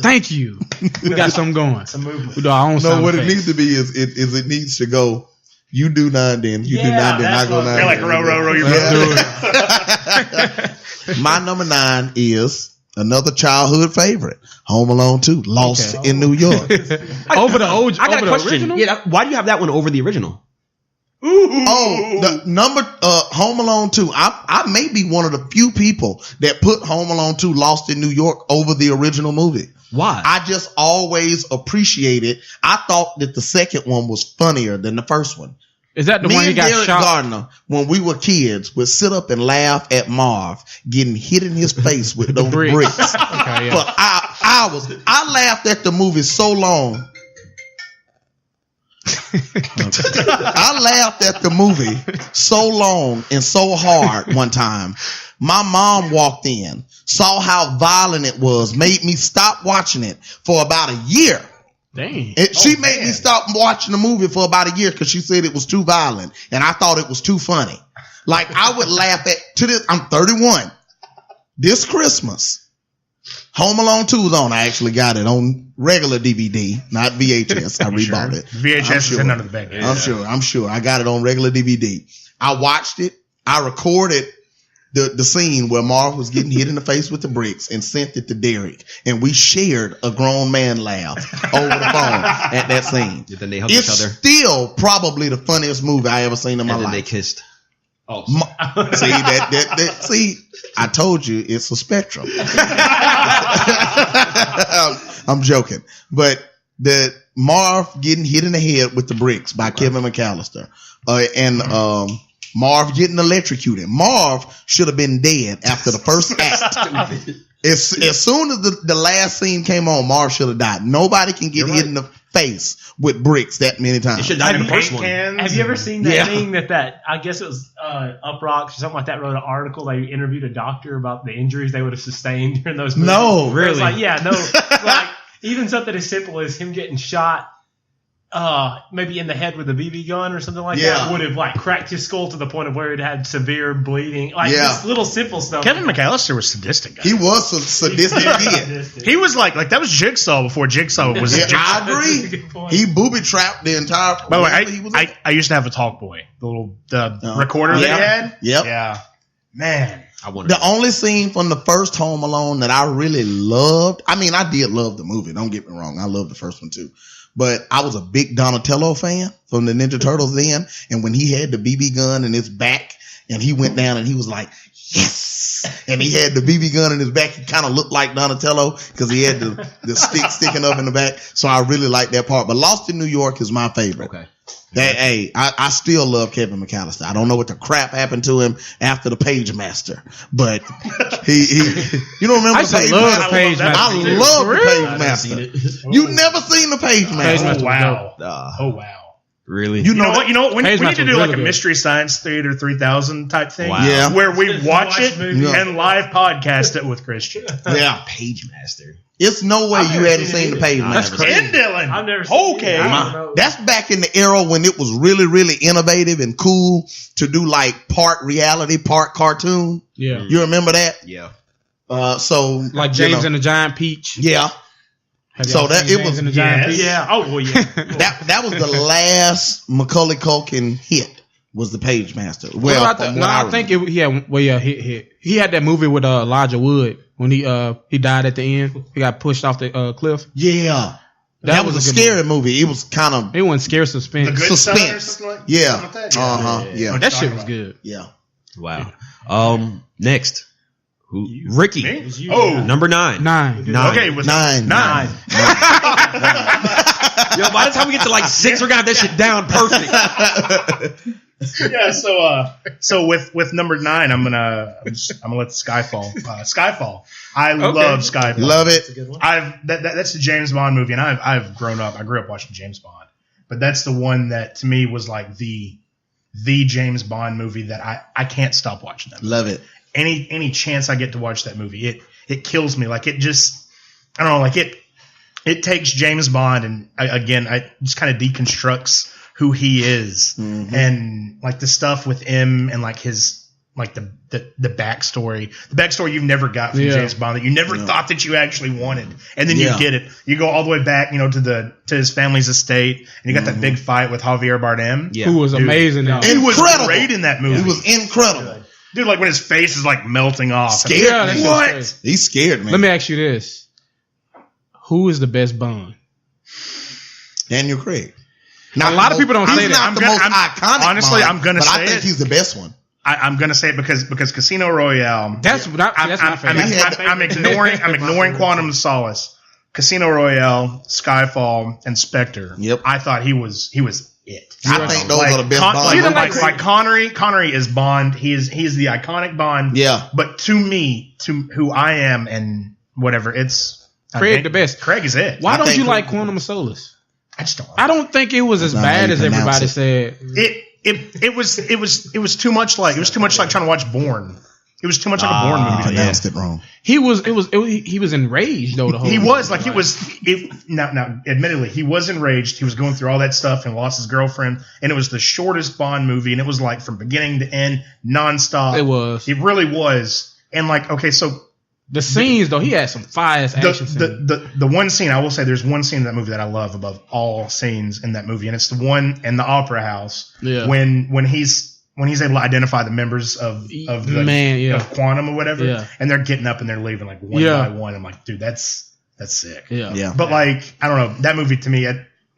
Thank you. We got something going. Some movement. We do our own No, sound what it effects. needs to be is it needs to go. You do 9, then you do 9, then I that's go what- 9. They're like, row your boat. My number 9 is another childhood favorite, Home Alone 2, Lost in New York. Over the OG. I got over a the question. original? Yeah, why do you have that one over the original? Oh, the number Home Alone 2. I may be one of the few people that put Home Alone 2 Lost in New York over the original movie. Why? I just always appreciated. I thought that the second one was funnier than the first one. Is that the Me one he and got Derek shot? Gardner, when we were kids, would sit up and laugh at Marv getting hit in his face with those Bricks. bricks. Okay, yeah. But I laughed at the movie so long. I laughed at the movie so long and so hard one time. My mom walked in, saw how violent it was, made me stop watching it for about a year. Dang. She made me stop watching the movie for about a year because she said it was too violent and I thought it was too funny. Like I would laugh at to this. I'm 31. This Christmas, Home Alone 2 is on. I actually got it on regular DVD, not VHS. I rebought it. VHS is sitting under the bed. I'm sure. I got it on regular DVD. I watched it. I recorded the scene where Marv was getting hit in the face with the bricks and sent it to Derek. And we shared a grown man laugh over the phone at that scene. Then they hugged It's each other. still probably the funniest movie I ever seen in my And then life. they kissed. Oh, See see, I told you it's a spectrum. I'm joking, but the Marv getting hit in the head with the bricks by Kevin McAllister, and Marv getting electrocuted. Marv should have been dead after the first act. As soon as the last scene came on, Marv should have died. Nobody can get hit in the face with bricks that many They times. should die in the first one. Have you ever seen that Yeah. thing that I guess it was Uproxx or something like that wrote an article? They interviewed a doctor about the injuries they would have sustained during those movies. No, It was really? like, yeah, no. Like, even something as simple as him getting shot maybe in the head with a BB gun or something like that would have like cracked his skull to the point of where it had severe bleeding. Like this little simple stuff. Kevin McAllister was sadistic. Guy. He was a sadistic kid. He was like that was Jigsaw before Jigsaw was. Yeah, Jigsaw. I That's a agree. good point. He booby trapped the entire. By the way, he was in. I used to have a Talk Boy, the little recorder that he had. Yep. Yeah, man. I wanted The only scene from the first Home Alone that I really loved, I mean, I did love the movie. Don't get me wrong. I love the first one too. But I was a big Donatello fan from the Ninja Turtles then. And when he had the BB gun in his back and he went down and he was like, yes. And he had the BB gun in his back. He kind of looked like Donatello because he had the stick sticking up in the back. So I really liked that part. But Lost in New York is my favorite. Okay. I still love Kevin McAllister. I don't know what the crap happened to him after the Page Master, but he you don't remember I the Page love the Master? Page Master. I love the Page I've Master. seen it. You never seen the Page Master? Master. Oh wow. Ah, Oh wow. really? You You know what? You know what? We Page need Master to do was like really a good. Mystery Science Theater 3000 type thing. Wow. Yeah. Where we watch watch it movies. Yeah. and live podcast it with Christian. Yeah, Page Master. it's no way I've you never hadn't seen seen it the Page either. Master. That's And Dylan. I've never seen Okay. it. I don't know. That's back in the era when it was really, really innovative and cool to do like part reality, part cartoon. yeah. You remember that? Yeah. So Like you James know, and the Giant Peach. yeah. Have So y'all that- seen it James was- and the Giant Peach? Yeah. Oh well, yeah. That was the last Macaulay Culkin hit. Was the Page Master? Well, Well, from what I think remember. he had that movie with Elijah Wood when he died at the end. He got pushed off the cliff. Yeah, that was a good scary movie. It was kind of It wasn't scary suspense. The Good Son or suspense. something like Yeah. something like that? Yeah. that shit was good. Yeah. Wow. Next. Ricky. It was you. Oh. Number 9. 9. Okay, with Nine. nine. Yo, by the time we get to like 6, we're gonna have that shit down perfect. Yeah, so with number 9, I'm gonna let Skyfall. Skyfall. I love Skyfall. Love it. That's a good one. That's a James Bond movie, and I've grown up. I grew up watching James Bond, but that's the one that to me was like the James Bond movie that I can't stop watching that. Love it. Any chance I get to watch that movie, it kills me. Like it just, I don't know, like it takes James Bond and I just kind of deconstructs who he is and like the stuff with him and like his like the backstory you've never got from Yeah. James Bond that you never thought that you actually wanted, and then you get it. You go all the way back, to his family's estate, and you got that big fight with Javier Bardem. Yeah. Who was amazing. in it. He was Incredible. great in that movie. He was incredible. Dude, like when his face is like melting off. Scared Yeah, me. that's What? crazy. He's scared, man. Let me ask you this: who is the best Bond? Daniel Craig. A lot of people don't he's say that. not I'm the gonna- most I'm- iconic. honestly, Bond, I'm gonna but say I think it. he's the best one. I'm gonna say it because Casino Royale. That's my favorite. I'm ignoring Quantum of Solace, Casino Royale, Skyfall, and Spectre. Yep. I thought he was it. I think those are the best Bond like, movies. like Connery is Bond. He's the iconic Bond. Yeah. But to me, to who I am and whatever, it's Craig the best. Craig is it. Why I don't think you Craig- like Quantum of Solace? I just don't. I don't think it was as That's not how bad you as pronounce everybody it. said. It was too much like trying to watch Bourne. It was too much like a Bourne movie to me. pronounced it wrong. He was enraged though. The whole He was movie. now admittedly he was enraged. He was going through all that stuff and lost his girlfriend, and it was the shortest Bond movie, and it was like from beginning to end nonstop. It really was. And like, okay, so the scenes though, he had some fire action scenes. the one scene, I will say there's one scene in that movie that I love above all scenes in that movie, and it's the one in the opera house when he's able to identify the members of Quantum or whatever, and they're getting up and they're leaving like one by one. I'm like, dude, that's sick. Yeah. But like, I don't know, that movie to me,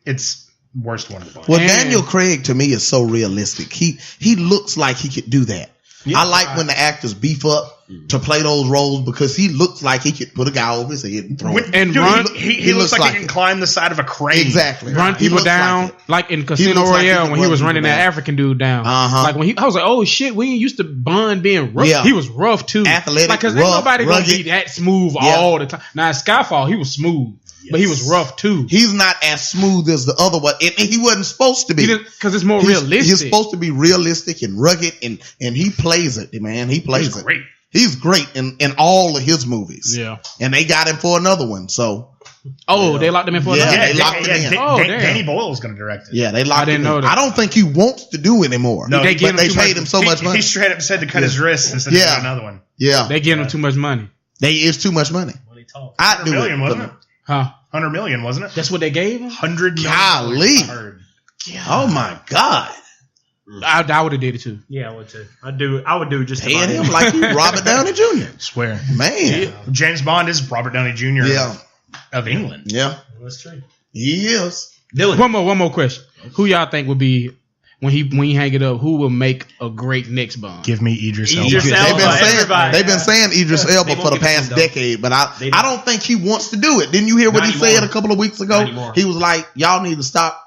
it's worst one of the bunch. Well, Daniel Craig to me is so realistic. He looks like he could do that. I like when the actors beef up to play those roles because he looks like he could put a guy over his head and throw him. And he looks like he can climb the side of a crane. Exactly. Run people down like in Casino Royale when he was running that African dude down. Like when I was like, oh shit, we ain't used to Bond being rough. Yeah. He was rough too. Athletic, like because rough, ain't nobody rugged. gonna be that smooth all the time. Now in Skyfall, he was smooth, but he was rough too. He's not as smooth as the other one, and he wasn't supposed to be because it's more realistic. He's supposed to be realistic and rugged, and he plays it, man. He plays it. Great. He's great in all of his movies. Yeah. And they got him for another one. So. They locked him in for another. They locked him in. Danny Boyle is going to direct it. Yeah, they locked him in. know that. I don't think he wants to do anymore. No, but they paid him so much money. He straight up said to cut his wrist instead of doing another one. Yeah. They gave him too much money. They is too much money. I'd do it. Wasn't it? Huh? 100 million, wasn't it? That's what they gave him? 100 million. Golly. Oh my God. I would have did it too. Yeah, I would too. I would do it just Paying him like he's Robert Downey Jr. Swear. Man. James Bond is Robert Downey Jr. of England. Yeah. That's true. He is. Dylan. One more question. Who y'all think would be when you hang it up? Who will make a great next Bond? Give me Idris Elba. They've been saying Idris Elba for the past decade, but I don't think he wants to do it. Didn't you hear what he said a couple of weeks ago? He was like, "Y'all need to stop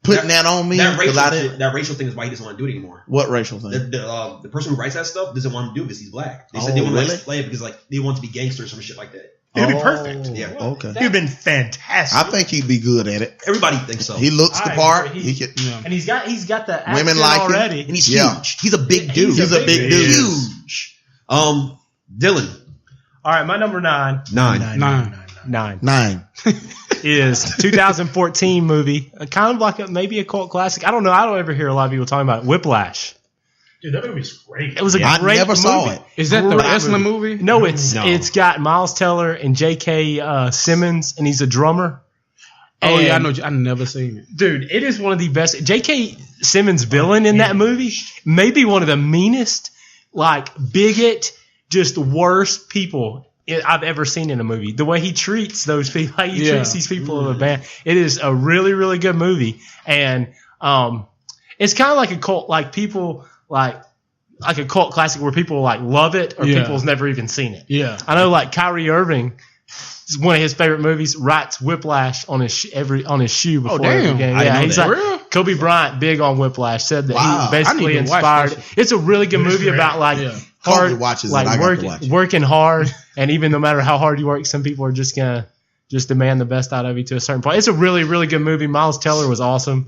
putting that on me." That racial thing is why he doesn't want to do it anymore. What racial thing? The person who writes that stuff doesn't want to do it because he's black. They said they want to play it because they want to be gangsters or some shit like that. It'd be perfect. Yeah. Okay. He'd been fantastic. I think he'd be good at it. Everybody thinks so. He looks the part. He could. And he's got the accent Women like him. already. And he's huge. He's a big dude. He's a big dude. Huge. Dylan. All right, my number 9 9 is 2014 movie, kind of like maybe a cult classic. I don't know. I don't ever hear a lot of people talking about it. Whiplash. Dude, that movie's great. It was a I great never movie. saw it. Is that the wrestling movie? No, it's got Miles Teller and J.K. Simmons, and he's a drummer. Oh yeah, I know. I never seen it. Dude, it is one of the best. J.K. Simmons' villain in that movie may be one of the meanest, like bigot, just worst people I've ever seen in a movie. The way he treats those people, how he treats these people in a band. It is a really, really good movie, and it's kind of like a cult, like people like a cult classic where people like love it or people's never even seen it. Yeah, I know. Like Kyrie Irving, one of his favorite movies, writes Whiplash on his shoe before every game. Yeah, he's like Kobe Bryant, big on Whiplash, said that he basically inspired. It's a really good movie about like hard, working hard, and even no matter how hard you work, some people are just gonna demand the best out of you to a certain point. It's a really, really good movie. Miles Teller was awesome.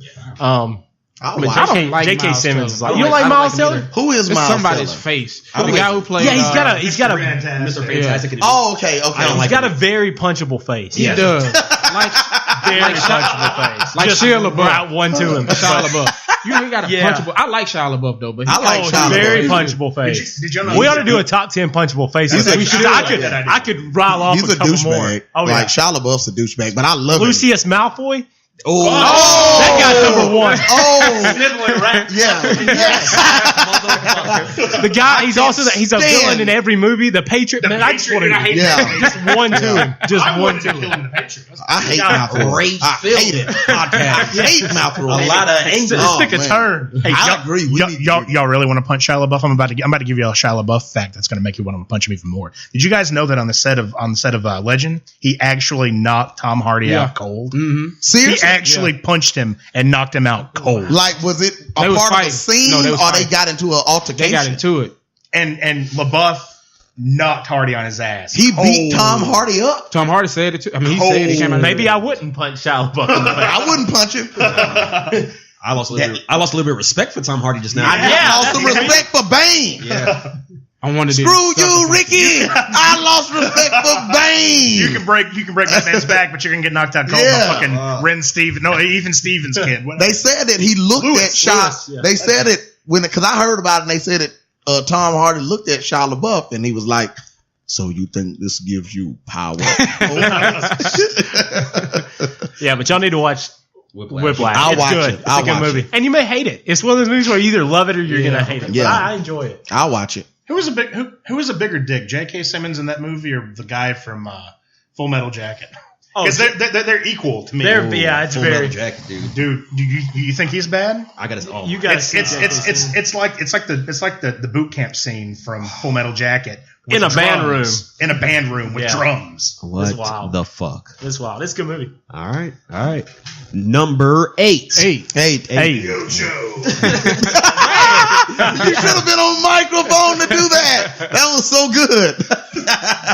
I don't like J.K. Miles Simmons. Teller. You don't like Miles Teller? Who is Miles somebody's Teller? face. The guy who played. Yeah, he's got a Mr. Fantastic. Oh, okay. He's got a very punchable face. He does. Very punchable face. Like Shia LaBeouf. Right one to him. Shia LaBeouf. You ain't got a punchable. I like Shia LaBeouf though, but I like Shia LaBeouf. Very punchable face. Did you know We ought to do a top 10 punchable faces. I could rile off He's a a couple more. douchebag. Oh yeah. Like Shia LaBeouf's a douchebag, but I love him. Lucius Malfoy. Oh, That guy's number one. Yeah. The guy, he's a villain in every movie. The Patriot. Man, I just want to just one to him. Just one to him. I hate Malfoy. I hate it. I hate Malfoy. A lot of anger. Stick a turn. Hey, I agree. Y'all really want to punch Shia LaBeouf? I'm about to give you a Shia LaBeouf fact that's going to make you want to punch him even more. Did you guys know that on the set of Legend, he actually knocked Tom Hardy out cold? Mm-hmm. Seriously? He actually punched him and knocked him out cold. Like, was it a They was part of the fighting. scene, No, they was or they fighting. got into an altercation? They got into it. And LaBeouf knocked Hardy on his ass. He beat Tom Hardy up. Tom Hardy said it too. I mean, he said it. He came out. Maybe I wouldn't punch Shia LaBeouf in the face. I wouldn't punch him. I lost a little bit of respect for Tom Hardy just now. I lost some respect for Bane. Yeah. I wanted to Screw you, Ricky. I lost respect for Bane. You can break that man's back, but you're gonna get knocked out cold by fucking Ethan Stevens kid. They said that he looked at Shia. yeah. They said it because I heard about it. And they said that Tom Hardy looked at Shia LaBeouf and he was like, "So you think this gives you power?" Yeah, but y'all need to watch Whiplash. I'll It's watch good. it. It's I'll a good watch movie. And you may hate it. It's one of those movies where you either love it or you're gonna hate it. Yeah. But I enjoy it. I'll watch it. Who was a bigger dick, J.K. Simmons in that movie or the guy from Full Metal Jacket? Oh, Because they're equal to me. it's Full very. Metal Jacket, dude. Dude, do you think he's bad? I got to. Oh, You got It's like the boot camp scene from Full Metal Jacket with In a band drums. In a band room with Yeah. drums. what It's wild. the fuck? It's wild. It's a good movie. All right. Number 8. Hey, Yo, Joe. you should have been on microphone to do that. That was so good.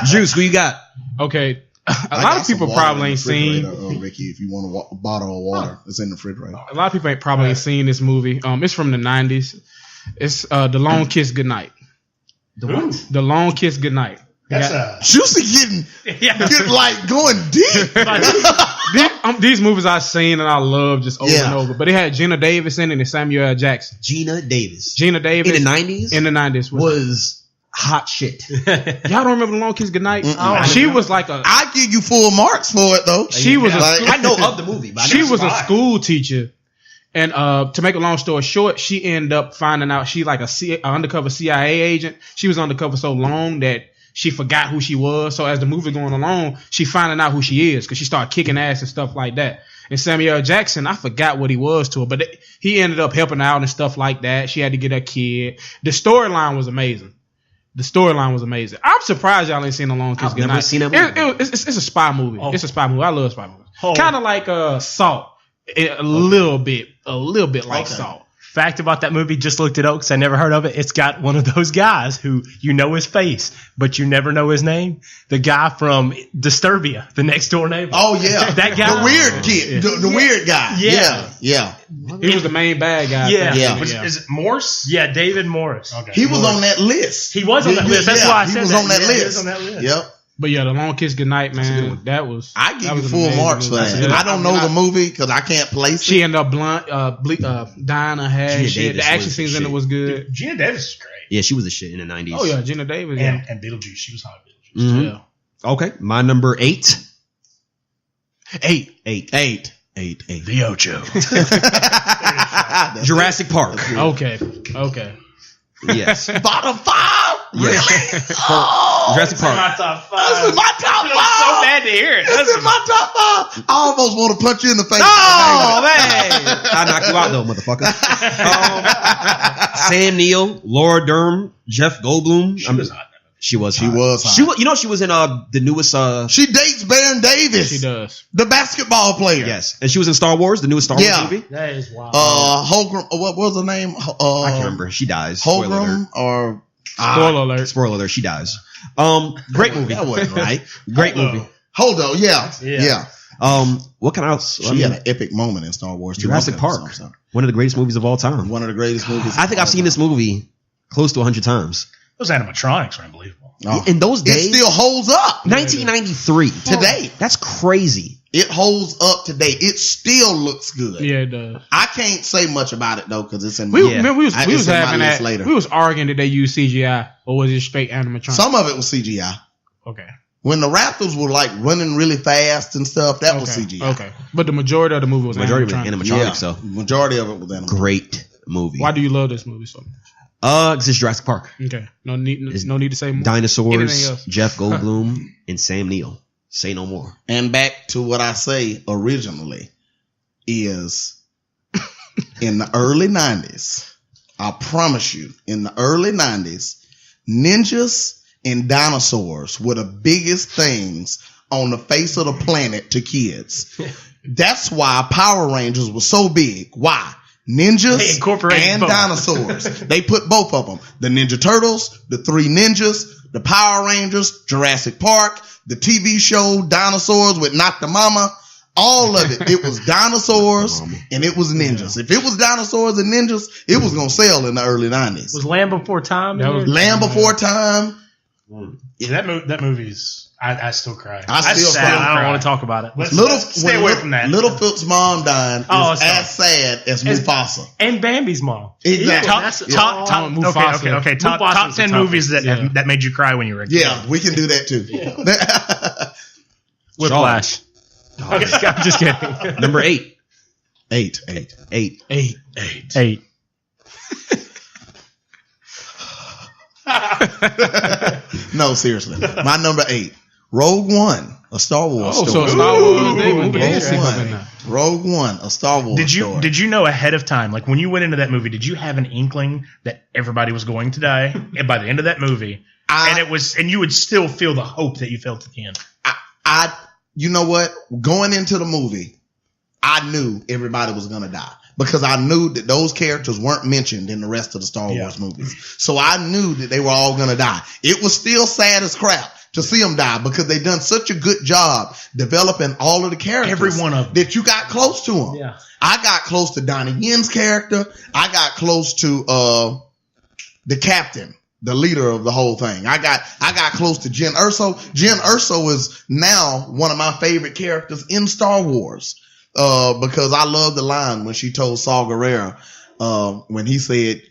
Juice, who you got? Okay. A lot of people probably ain't seen. Ricky, if you want a bottle of water, it's in the refrigerator. A lot of people probably ain't seen this movie. It's from the 90s. It's The Long Kiss Goodnight. The what? The Long Kiss Goodnight. That's Juicy getting like going deep. These movies I've seen and I love just over Yeah. and over. But it had Gina Davis in it and Samuel L. Jackson. Gina Davis. Gina Davis In the 90s? In the 90s was hot shit. y'all don't remember The Long Kiss Goodnight? Mm-mm. She was like a I give you full marks for it though. she was a I know of the movie, but I she never was saw a it. school teacher. And to make a long story short, she ended up finding out she like an undercover CIA agent. She was undercover so long that she forgot who she was. So as the movie going along, she finding out who she is because she started kicking ass and stuff like that. And Samuel L. Jackson, I forgot what he was to her, but he ended up helping out and stuff like that. She had to get her kid. The storyline was amazing. I'm surprised y'all ain't seen A Long Kiss I've Goodnight. never seen that movie. It's a spy movie. Oh. It's a spy movie. I love spy movies. Oh. Kind of like Salt. A little bit like Salt. Fact about that movie, just looked it up because I never heard of it. It's got one of those guys who you know his face, but you never know his name. The guy from Disturbia, the next door neighbor. Oh yeah, That guy. the weird kid, the weird guy. Yeah. Yeah. He was the main bad guy. Yeah. Yeah. Is it Morse? Yeah, David Morris. Okay. He was on that list. He was on that list. That's why I said he was that. on that Yeah, list. he was on that list. Yep. But yeah, The Long Kiss Goodnight, man, that was. I that give you was an full amazing marks for movie. that. I don't know the movie because I can't place She it. ended up dying her head. Gina Shit. The Davis action was scenes the in it shit. was good. Gina Davis is great. Yeah, she was the shit in the 90s. Oh yeah, Gina Davis. Yeah. And Beetlejuice. She was hot Beetlejuice. Mhm. Yeah. Okay, my number 8. 8. The Ocho. Jurassic Park. Okay. Yes. Bottom 5. Yes. Oh, Jurassic Park. top this is my top 5. So bad to hear it. This is my top 5. I almost want to punch you in the face. Oh, man. I knocked you out, though, motherfucker. Sam Neill, Laura Dern, Jeff Goldblum. She was hot. She was She hot. was hot. She was, you know, she was in the newest. She dates Baron Davis. She does. The basketball player. Yes, and she was in Star Wars, the newest Star Wars movie. That is wild. Holgram. What was her name? I can't remember. She dies. Spoiler alert. Holgram or Spoiler alert. Spoiler alert. She dies. Great movie. That wasn't right. Great movie. Holdo. Yeah. Yeah. What can I else? She had an epic moment in Star Wars. too. Jurassic Okay, Park. so- One of the greatest movies of all time. One of the greatest movies. I think I've seen this movie close to 100 times. Those animatronics are unbelievable. Oh. In those It days, still holds up 1993 today. That's crazy. It holds up today. It still looks good. Yeah, it does. I can't say much about it though because it's in my. Yeah. Remember we was It's in my having list that. later. We was arguing that they use CGI or was it straight animatronic? Some of it was CGI. Okay. When the Raptors were like running really fast and stuff, that was CGI. Okay. But the majority of the movie was Majority of it animatronic. animatronic. Yeah. So Majority of it was animatronic. great movie. Why do you love this movie so much? Because it's Jurassic Park. Okay. No need to say more. Anything Dinosaurs, else? Jeff Goldblum, and Sam Neill. Say no more. And back to what I say originally is in the early 90s, I promise you, in the early 90s, ninjas and dinosaurs were the biggest things on the face of the planet to kids. That's why Power Rangers was so big. Why? They Ninjas incorporated and both. dinosaurs. They put both of them. The Ninja Turtles, the Three Ninjas, the Power Rangers, Jurassic Park, the TV show Dinosaurs with Not the Mama. All of it. It was dinosaurs and it was ninjas. If it was dinosaurs and ninjas, it was gonna sell in the early 90s. Was Land Before Time? That was- Land Before Time. Yeah, that movie's. I still cry. I still Sad. cry. I don't want to talk about it. Let's stay away from that. Littlefoot's mom dying is Oh, it's as sad as Mufasa. And Bambi's mom. Exactly. Top, Mufasa. okay. Top Mufasa's 10 the movies that Yeah. that made you cry when you were a kid. Yeah, we can do that too. Whiplash. I'm just kidding. Number 8. 8. 8. No, seriously. My number 8. Rogue One, a Star Wars Oh, story. so Star Wars, they movie Rogue history up in there. One. Rogue One, a Star Wars story. Did you know ahead of time, like when you went into that movie, did you have an inkling that everybody was going to die? And by the end of that movie, and you would still feel the hope that you felt at the end. You know what? Going into the movie, I knew everybody was going to die because I knew that those characters weren't mentioned in the rest of the Star Wars movies. So I knew that they were all going to die. It was still sad as crap to see them die because they done such a good job developing all of the characters. Every one of them. That you got close to them. Yeah. I got close to Donnie Yen's character. I got close to the captain, the leader of the whole thing. I got close to Jyn Erso. Jyn Erso is now one of my favorite characters in Star Wars because I love the line when she told Saw Gerrera when he said,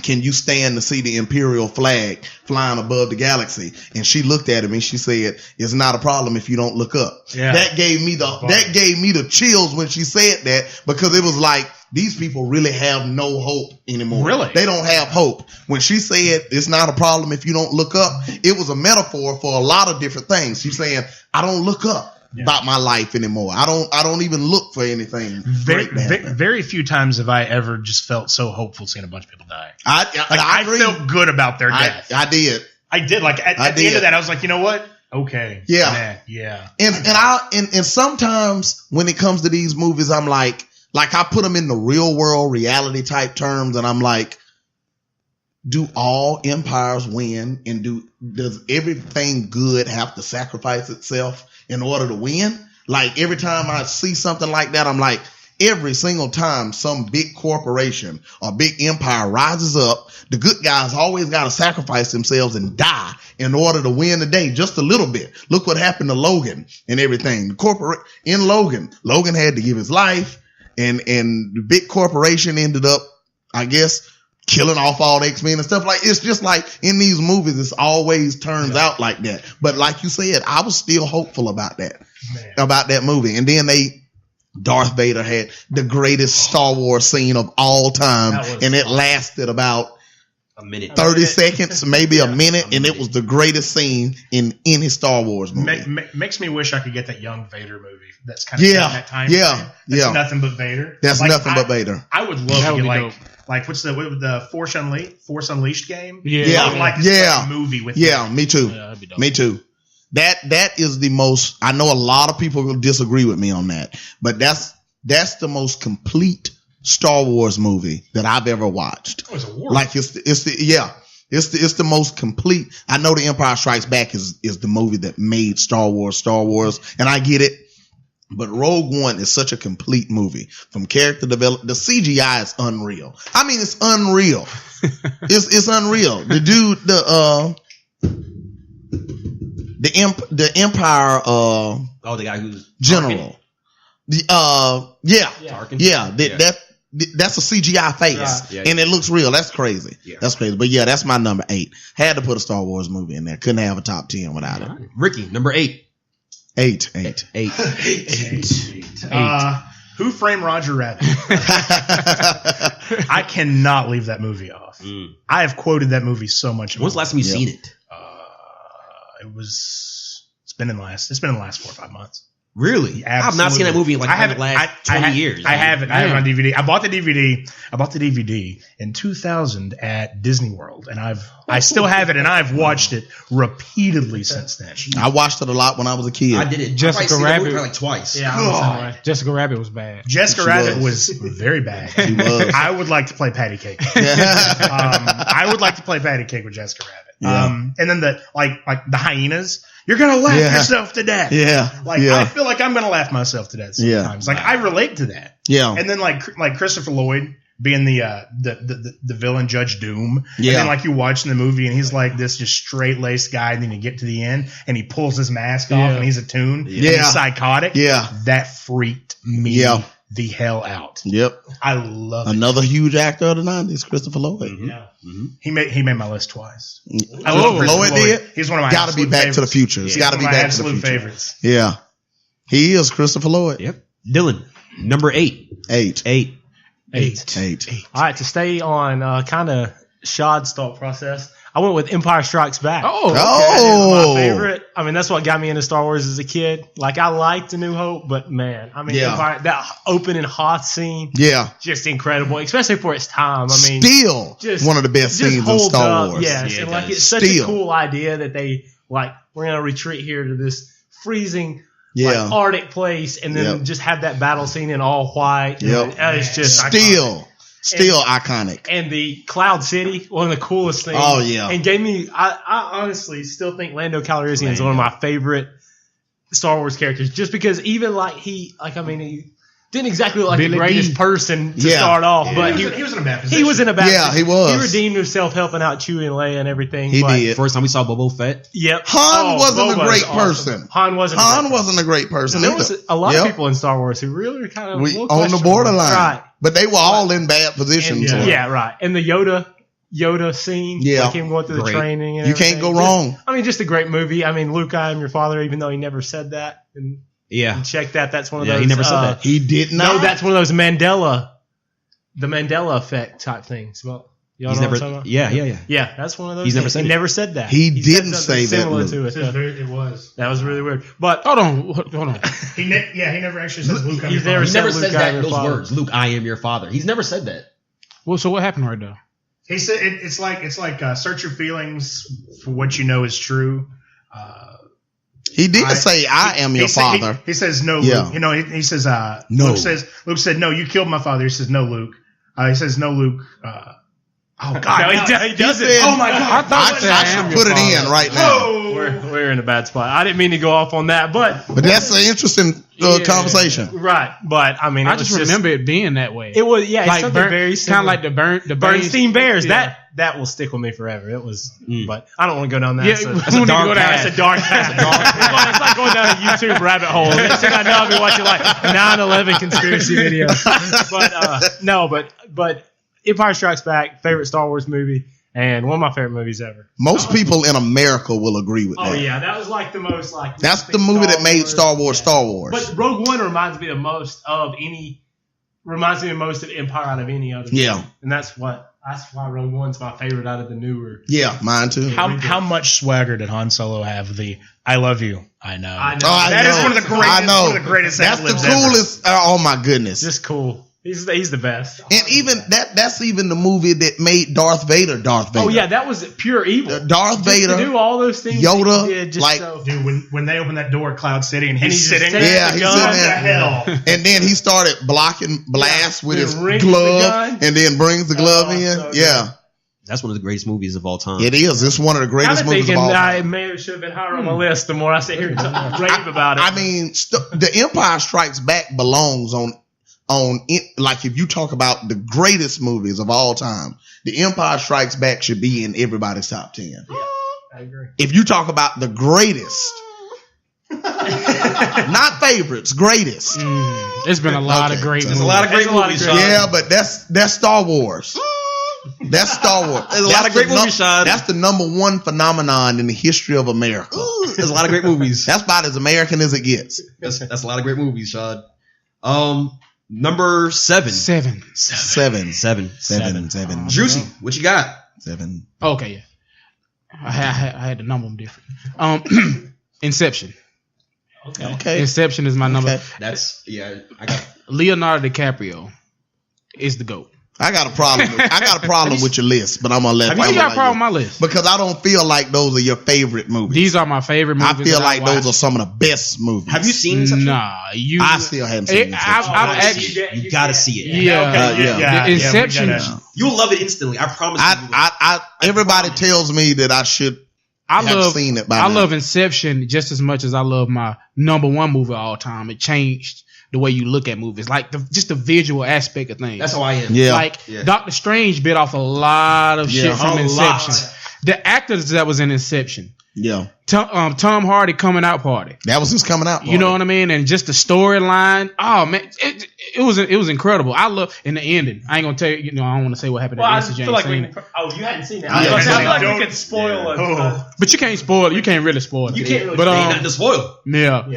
"Can you stand to see the Imperial flag flying above the galaxy?" And she looked at him and she said, "It's not a problem if you don't look up." Yeah. That gave me the chills when she said that because it was like, these people really have no hope anymore. Really? They don't have hope. When she said, "It's not a problem if you don't look up," it was a metaphor for a lot of different things. She's saying, I don't look up about my life anymore. I don't even look for anything. great to happen. Very few times have I ever just felt so hopeful seeing a bunch of people die. I agree. felt good about their death. I did. I did. Like at the end of that, I was like, you know what? Okay. Yeah. Yeah. And sometimes when it comes to these movies, I'm like I put them in the real world reality type terms, and I'm like, do all empires win? And does everything good have to sacrifice itself in order to win? Like every time I see something like that, I'm like, every single time some big corporation or big empire rises up, the good guys always got to sacrifice themselves and die in order to win the day just a little bit. Look what happened to Logan and everything. Logan had to give his life, and the big corporation ended up, I guess, killing off all the X-Men and stuff. Like, it's just like in these movies, it's always turns out like that. But like you said, I was still hopeful about that, about that movie. And then Darth Vader had the greatest Star Wars scene of all time, and it lasted about A minute. 30 seconds, maybe a minute, and it was the greatest scene in any Star Wars movie. Makes me wish I could get that young Vader movie. That's kind of set in that time frame. That's nothing but Vader. That's nothing but Vader. I would love to get what's the Force Unleashed game? Yeah. I would like to see a movie with Yeah, me too. Yeah, that'd be dope. Me too. That is the most. I know a lot of people will disagree with me on that, but that's the most complete Star Wars movie that I've ever watched. Oh, it's a war. Like it's the most complete. I know The Empire Strikes Back is the movie that made Star Wars, and I get it. But Rogue One is such a complete movie from character development. The CGI is unreal. I mean, it's unreal. It's unreal. The dude, the Empire the guy who's general. Tarkin? That's a CGI face, Yeah. and it looks real. That's crazy. Yeah. That's crazy. But yeah, that's my number 8. Had to put a Star Wars movie in there. Couldn't have a top 10 without it. Ricky, number 8. 8. Who Framed Roger Rabbit? I cannot leave that movie off. I have quoted that movie so much. When's the last time you seen it? It's been in the last 4 or 5 months. Really? I have not seen that movie in like the last 20 years. I have it. I have it on DVD. I bought the DVD in 2000 at Disney World, and I still have it, and I've watched it repeatedly since then. I watched it a lot when I was a kid. I did it. Jessica Rabbit like twice. Yeah, Jessica Rabbit was bad. Jessica Rabbit was very bad. She was. I would like to play patty cake. I would like to play patty cake with Jessica Rabbit. Yeah. And then the the hyenas. You're gonna laugh Yeah. yourself to death. Yeah. Like yeah. I feel like I'm gonna laugh myself to death sometimes. Yeah. Like I relate to that. Yeah. And then like Christopher Lloyd being the villain Judge Doom. Yeah. And then like you watch in the movie and he's like this just straight laced guy, and then you get to the end and he pulls his mask off and he's a tune. And Yeah. he's psychotic. Yeah. That freaked me Yeah. the hell out. Yep. I love it. Another huge actor of the 90s, Christopher Lloyd. Yeah. He made my list twice. I Christopher love Christopher Lloyd did? He's one of my Gotta be absolute Back to the favorites. Future. It's He's gotta one be of my Back to the absolute Future. favorites. Yeah. He is Christopher Lloyd. Yep. Dylan, number 8. 8. 8. All right, to stay on kind of Shad's thought process, I went with Empire Strikes Back. Oh, That is Oh. my favorite. I mean, that's what got me into Star Wars as a kid. Like, I liked A New Hope, but man, I mean, Yeah. Empire, that opening Hoth scene, Yeah. just incredible, especially for its time. I mean, Still just one of the best just scenes in holds Star up. Wars. Yes, Yeah, and it like does. it's such Still. a cool idea that they like we're gonna retreat here to this freezing Yeah. like Arctic place, and then Yep. just have that battle scene in all white. Yep. It's just Still iconic. and the Cloud City, one of the coolest things. Oh, yeah. and gave me. I honestly still think Lando Calrissian is one of my favorite Star Wars characters, just because even he didn't exactly look like Billy the greatest Dee. person to Yeah. start off, Yeah. but He was in a bad position. he was in a bad Yeah, he position. was. He redeemed himself helping out Chewie and Leia and everything. He but, did. First time we saw Boba Fett. Yep. Han wasn't a Boba's great awesome. person. Han wasn't. Han wasn't a great person There either. was a lot Yep. of people in Star Wars who really kind of on the questionable. borderline. Right. But they were all in bad positions. And, yeah, right. And the Yoda scene, Yeah. like him going through Great. the training. And You can't everything. go wrong. Just a great movie. I mean, Luke, I am your father, even though he never said that. And Yeah. check that. That's one of Yeah, those. he never said that. He did not. No, that's one of those the Mandela effect type things. Well, y'all He's know never. what I'm talking about? Yeah. Yeah, that's one of those. He's never things. said He it. never said that. He said didn't something say that, similar Luke. to it. It was. That was really weird. But hold on. He never actually says Luke. I'm He's your never father. He never Luke, said I am that. your Those father. words. Luke, I am your father. He's never said that. Well, so what happened right there? He said it's like search your feelings for what you know is true. He did say, "I am your father." He says no, Yeah. Luke. You know, he says No. Luke said no. You killed my father. He says no, Luke. He says no, Luke. Oh God, no, he doesn't. said- oh my God! I should put it in right now. We're in a bad spot. I didn't mean to go off on that, but But that's an interesting conversation. right. But I mean, I just remember it being that way. it was it's like something very kind similar. of like the Bernstein Bears. Yeah. That will stick with me forever. It was, but I don't want to go down that. Yeah, so- we don't need to go down That's a dark path. It's like going down a YouTube rabbit hole. Next thing I know, I'll be watching like 9/11 conspiracy videos. But Empire Strikes Back, favorite Star Wars movie, and one of my favorite movies ever. Most people in America will agree with Oh that. yeah, that was like the most like. That's the movie that made Star Wars Star Wars. But Rogue One reminds me the most of Empire out of any other. Yeah. movie. And that's why Rogue One's my favorite out of the newer. Yeah, mine too. How much swagger did Han Solo have? The "I love you, I know." I know. Oh, I That is know. one of the greatest. I know. One of the greatest. That's the ad-libs ever. coolest. Oh my goodness! Just cool. He's the best. And even that's even the movie that made Darth Vader. Oh yeah, that was pure evil. Darth Just Vader. to do all those things. Yoda, that he did just like- so, Dude, when they open that door at Cloud City and And he's he just sitting, takes Yeah, the he's gun. sitting what the there. hell? And then he started blocking blasts with Then his rings the glove, gun. and then brings the glove Oh, in. so good. Yeah, That's one of the greatest movies of all time. it is. It's one of the I'm greatest movies of thinking all I time. may should have been higher on my list. The more I sit here and rave about it. I mean, the Empire Strikes Back belongs on like if you talk about the greatest movies of all time, The Empire Strikes Back should be in everybody's top 10. I agree. If you talk about the greatest, not favorites, greatest. There's been a lot of Okay. great There's movies. a lot of great There's a lot of movies, great- Sean. Yeah, but that's Star Wars. That's Star Wars. There's a lot of great movies, Sean. That's the number one phenomenon in the history of America. There's a lot of great movies. That's about as American as it gets. That's a lot of great movies, Sean. Number 7. Seven. Seven. Juicy, what you got? Seven. Okay, yeah. I had to number them different. Inception. Okay. Inception is my number. Okay. That's I got Leonardo DiCaprio is the GOAT. I got a problem with your list, but I'm gonna let. Why you got a problem with my list? Because I don't feel like those are your favorite movies. These are my favorite movies. I feel like those are some of the best movies. Have you seen Inception? Nah, I still haven't seen Inception. I've actually, You gotta see it. yeah. The Inception. You'll love it instantly. I promise you. Everybody tells me that I should have seen it by now. I love Inception just as much as I love my number one movie of all time. It changed the way you look at movies, like just the visual aspect of things. That's how I am. Yeah. Like Doctor Strange bit off a lot of shit from Inception. The actors that was in Inception. Yeah. Tom Hardy coming out party. That was his coming out party. You know what I mean? And just the storyline. Oh man, it was incredible. I love in the ending. I ain't gonna tell you. I don't want to say what happened. Well, I at feel like you hadn't seen it. I feel like we could spoil it. But you can't spoil it. You can't really spoil it. You can't really but, Ain't nothing to spoil. Yeah.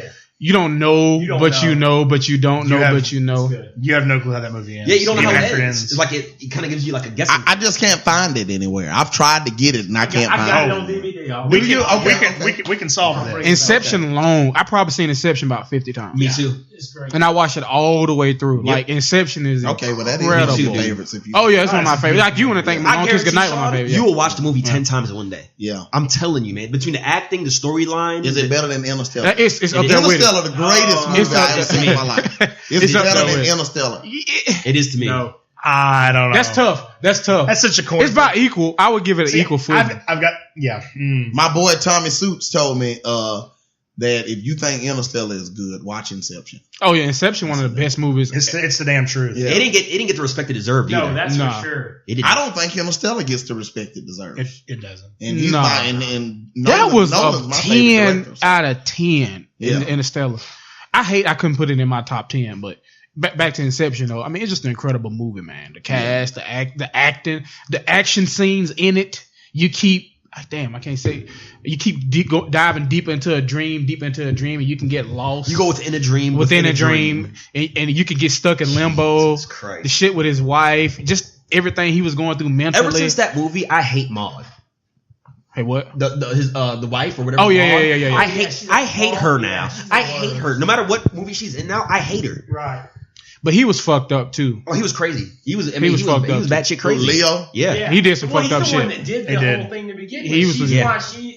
You don't know, but you know, but you don't know, but you know. You have no clue how that movie ends. Yeah, you don't know how it Even after ends. It's like it kind of gives you like a guessing. I just can't find it anywhere. I've tried to get it and I can't find it. I got it on DVD. We can solve that. Inception long. I probably seen Inception about 50 times. Me too. It's great. And I watched it all the way through. Yep. Like Inception is Okay, well that is incredible. one of your favorites. If you Oh yeah, it's one of my favorites. Like you want to think Long Kiss Goodnight was my favorite. You will watch the movie 10 times in one day. Yeah. I'm telling you, man. Between the acting, the storyline, Is it better than Interstellar? It's up there with it. Interstellar, the greatest movie It's up I've ever there. seen in my life. Is It's it up better there than with it. Interstellar? It is to me. No, I don't know. That's tough. That's such a corny. It's about equal. I would give it an equal footing. I've got My boy Tommy Suits told me that if you think Interstellar is good, watch Inception. Oh yeah, Inception, one of the best movies. It's the damn truth. Yeah. It didn't get the respect it deserved either. No, that's Nah. for sure. It didn't. I don't think Interstellar gets the respect it deserves. It doesn't. And he's Nah. my and That was Nolan's a my favorite 10 director. out of 10 Yeah. in Interstellar. I couldn't put it in my top 10, but back to Inception though. I mean, it's just an incredible movie, man. The cast, the acting, the action scenes in it. You keep I can't say. You keep diving deeper into a dream, and you can get lost. You go within a dream. within a dream, and you could get stuck in limbo. Jesus Christ. The shit with his wife, just everything he was going through mentally. Ever since that movie, I hate Maud. Hey, what? The wife or whatever. Oh, yeah, Maud. yeah. I hate her now. I hate her. No matter what movie she's in now, I hate her. Right. But he was fucked up too. Oh, he was crazy. He was fucked up, batshit crazy. Leo? Yeah. He did some Well, fucked up he's the one shit. that did He the did. whole thing to begin He with. was-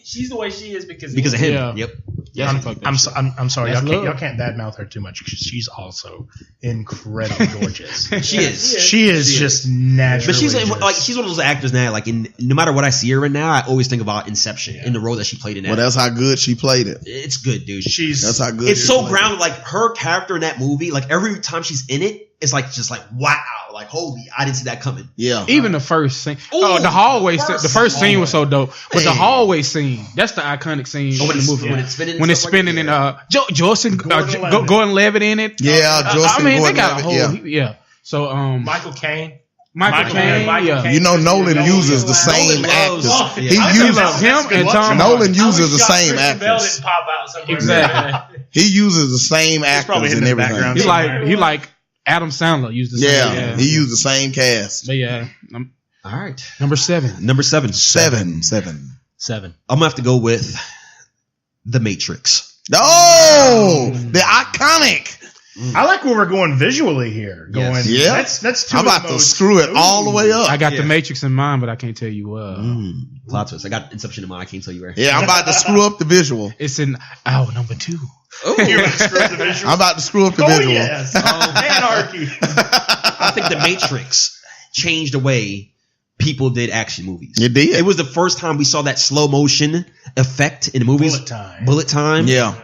She's the way she is because Because of him. Yeah. Yep. Yeah, some fucked up I'm shit. I'm sorry. That's Y'all love. can't badmouth her too much because she's also incredibly gorgeous. She is. She is just naturally. But she's just- like she's one of those actors now. Like no matter what I see her in now, I always think about Inception in the role that she played in that. Well, that's how good she played it. It's good, dude. That's how good It's she so played grounded. Like her character in that movie, like every time she's in it, it's like just like wow, like holy, I didn't see that coming. Yeah. Even the first scene. Ooh, The hallway scene. first The first scene was so dope. But the Man. hallway scene, that's the iconic scene Oh, when in the movie. when it's spinning, When it's stuff like spinning that? and Gordon Levitt in it. Yeah, Justin I mean, they Gordon got a Levitt, whole yeah. So Michael Caine. Michael Caine, yeah. You know, Nolan uses the same Nolan actors. loves- He I He uses loves him and Tom. Nolan I uses was the shocked same Christian Bale actors. didn't pop out somewhere. Exactly. He uses the same probably actors him and in the everything. background. He like Adam Sandler used the Yeah, same. he used the same cast. But yeah, All right, number 7. number 7. Seven. Seven. I'm gonna have to go with The Matrix. Oh, the iconic. I like where we're going visually here. Yes. Yeah. That's two I'm of the about to most- screw it all the way up. I got the Matrix in mind, but I can't tell you. Plot twist. I got Inception in mind. I can't tell you where. Yeah, I'm about to screw up the visual. It's in number 2. You're gonna screw up the visual. I'm about to screw up the Oh visual. yes, anarchy. I think The Matrix changed the way people did action movies. You did. It was the first time we saw that slow motion effect in the movies. Bullet time. Yeah.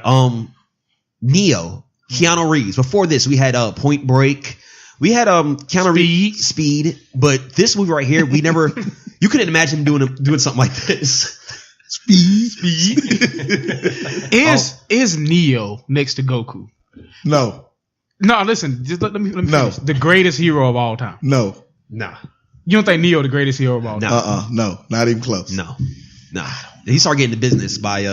Neo, Keanu Reeves. Before this, we had Point Break. We had Keanu Reeves, Speed. But this movie right here, we never. You couldn't imagine doing something like this. Speed. Is Neo next to Goku? No. No, listen. Just let me No. finish. The greatest hero of all time. No. Nah. You don't think Neo the greatest hero of all time? No. No. Not even close. No. Nah. He started getting the business by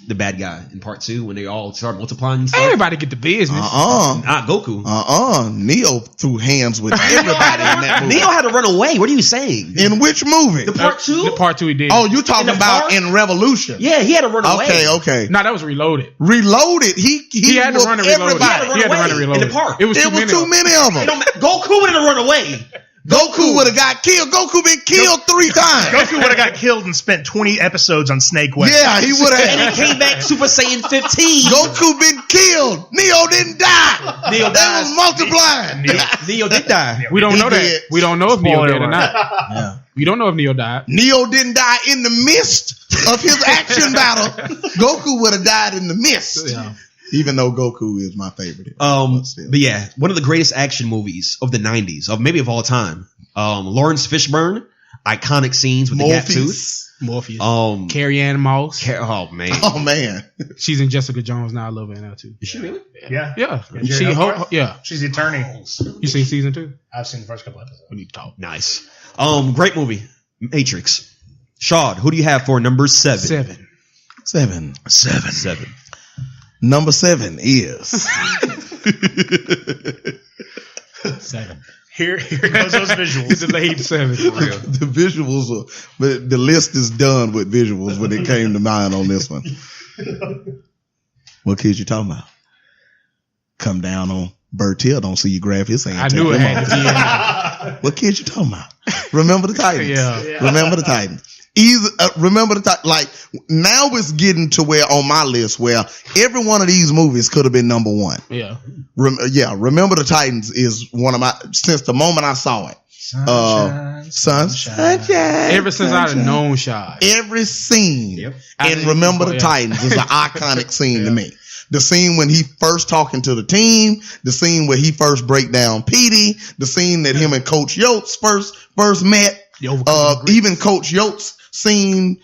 the bad guy in part 2 when they all start multiplying and stuff. Everybody get the business. Not Goku. Neo threw hands with everybody in that movie. Neo had to run away. What are you saying? In which movie? The part 2? The part 2 he did. Oh, you talking In the about park? in Revolution? Yeah, he had to run away. Okay. No, that was Reloaded. Reloaded. He had to whooped run and reload. everybody. He had to run and away in the park. It was It too was many. too many of them. Goku wanted to run away. Goku would have got killed. Goku been killed 3 times. Goku would have got killed and spent 20 episodes on Snake Way. Yeah, he would And have. he came back Super Saiyan 15. Goku been killed. Neo didn't die. Neo They died. was multiplying. Neo did die. We don't He know that. did. We don't know if Neo Spoiler did or alert. not. Yeah. We don't know if Neo died. Neo didn't die in the midst of his action battle. Goku would have died in the midst. Yeah. Even though Goku is my favorite. But yeah, one of the greatest action movies of the 90s, of maybe of all time. Lawrence Fishburne, iconic scenes with the gap tooth. Morpheus. Carrie Ann Moss. Oh man, Oh man. She's in Jessica Jones now. I love her now too. is she really? Yeah. Yeah. Jerry She Hogarth? yeah. She's the attorney. You seen season 2? I've seen the first couple episodes. We need to talk. Nice. Great movie, Matrix. Shad, who do you have for number 7? 7. Seven. Number 7 is 7. Here goes those visuals. Delayed 7 for real. the visuals are, but the list is done with visuals when it came to mind on this one. What kids you talking about? Come down on Bertill, don't see you grab his hand. I take knew it him had off. to be in there. What kids you talking about? Remember the Titans. Yeah. Remember the Titans. Remember the Titans. Like now it's getting to where on my list where every one of these movies could have been number 1. Yeah. Remember the Titans is one of my, since the moment I saw it. Sunshine. Ever since I'd have known Shy. Every scene Yep. and Remember the Titans is an iconic scene to me. The scene when he first talking to the team, the scene where he first break down Petey, the scene that him and Coach Yotes first met, even Coach Yotes scene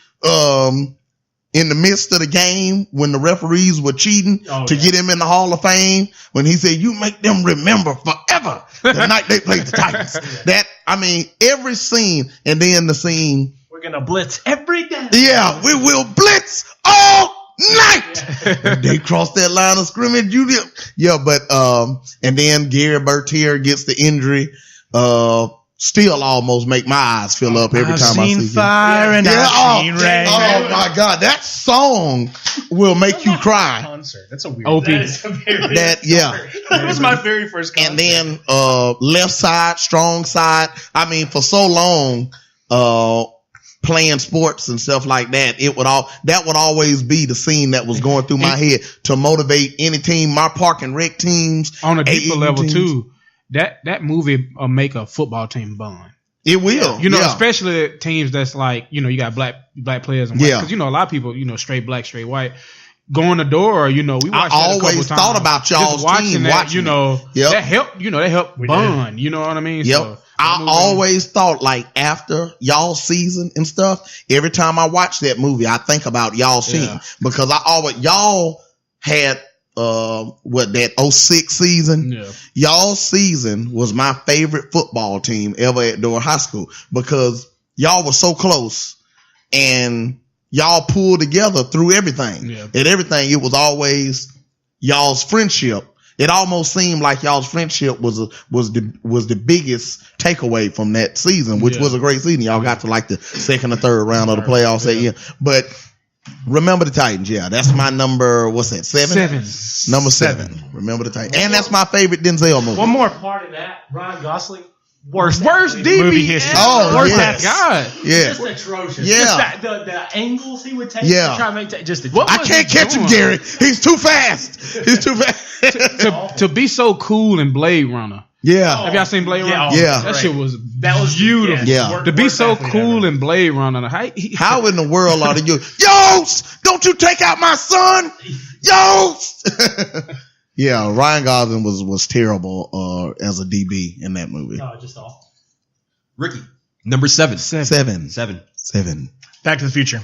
in the midst of the game when the referees were cheating to get him in the Hall of Fame, when he said, "You make them remember forever the night they played the Titans." That, I mean, every scene, and then the scene, We're gonna blitz every day. yeah, we will blitz all night. They crossed that line of scrimmage. And then Gary Bertier gets the injury. Still almost make my eyes fill up every time I see fire and I've seen rain. Oh my God, that song will make you cry. Concert. That's a weird. OP. That is a very, That was my very first concert. And then left side, strong side. I mean, for so long, playing sports and stuff like that, that would always be the scene that was going through my head to motivate any team, my park and rec teams. On a deeper AAU level teams. too, that movie make a football team bond. It will. You know, yeah. especially teams that's like, you know, you got black players and white. Yeah. Because, you know, a lot of people, you know, straight black, straight white. Going the door, you know, we watched I that a couple always times. thought about y'all's Just watching team, that, watching you know, it. Yep. that helped We bond. You know what I mean? Yep. So, I that movie- always thought, like, after y'all season and stuff, every time I watch that movie, I think about y'all team. Yeah. Because y'all had, that 06 season? Yeah. Y'all season was my favorite football team ever at Door High School because y'all were so close and y'all pulled together through everything. Yeah. And everything, it was always y'all's friendship. It almost seemed like y'all's friendship was the biggest takeaway from that season, which Yeah. was a great season. Y'all got to like the second or third round of the playoffs that year. But Remember the Titans, yeah. That's my number, what's that, 7? Number 7. Remember the Titans. And that's my favorite Denzel movie. One more part of that, Ryan Gosling, worst DB movie history. Oh, worst yes. God. Yeah. Just atrocious. Yeah. Just the angles he would take Yeah. to try to make just What I was can't he catch him, doing? Gary. He's too fast. He's too fast. To be so cool in Blade Runner. Yeah. Have y'all seen Blade Yeah, Runner? Yeah. That shit was That was beautiful. Yeah. To be worst so athlete cool ever. in Blade Runner. How in the world are you? Yost! Don't you take out my son! Yost! Yeah, Ryan Gosling was terrible as a DB in that movie. No, just awful. Ricky, number 7. 7. 7. Back to the Future.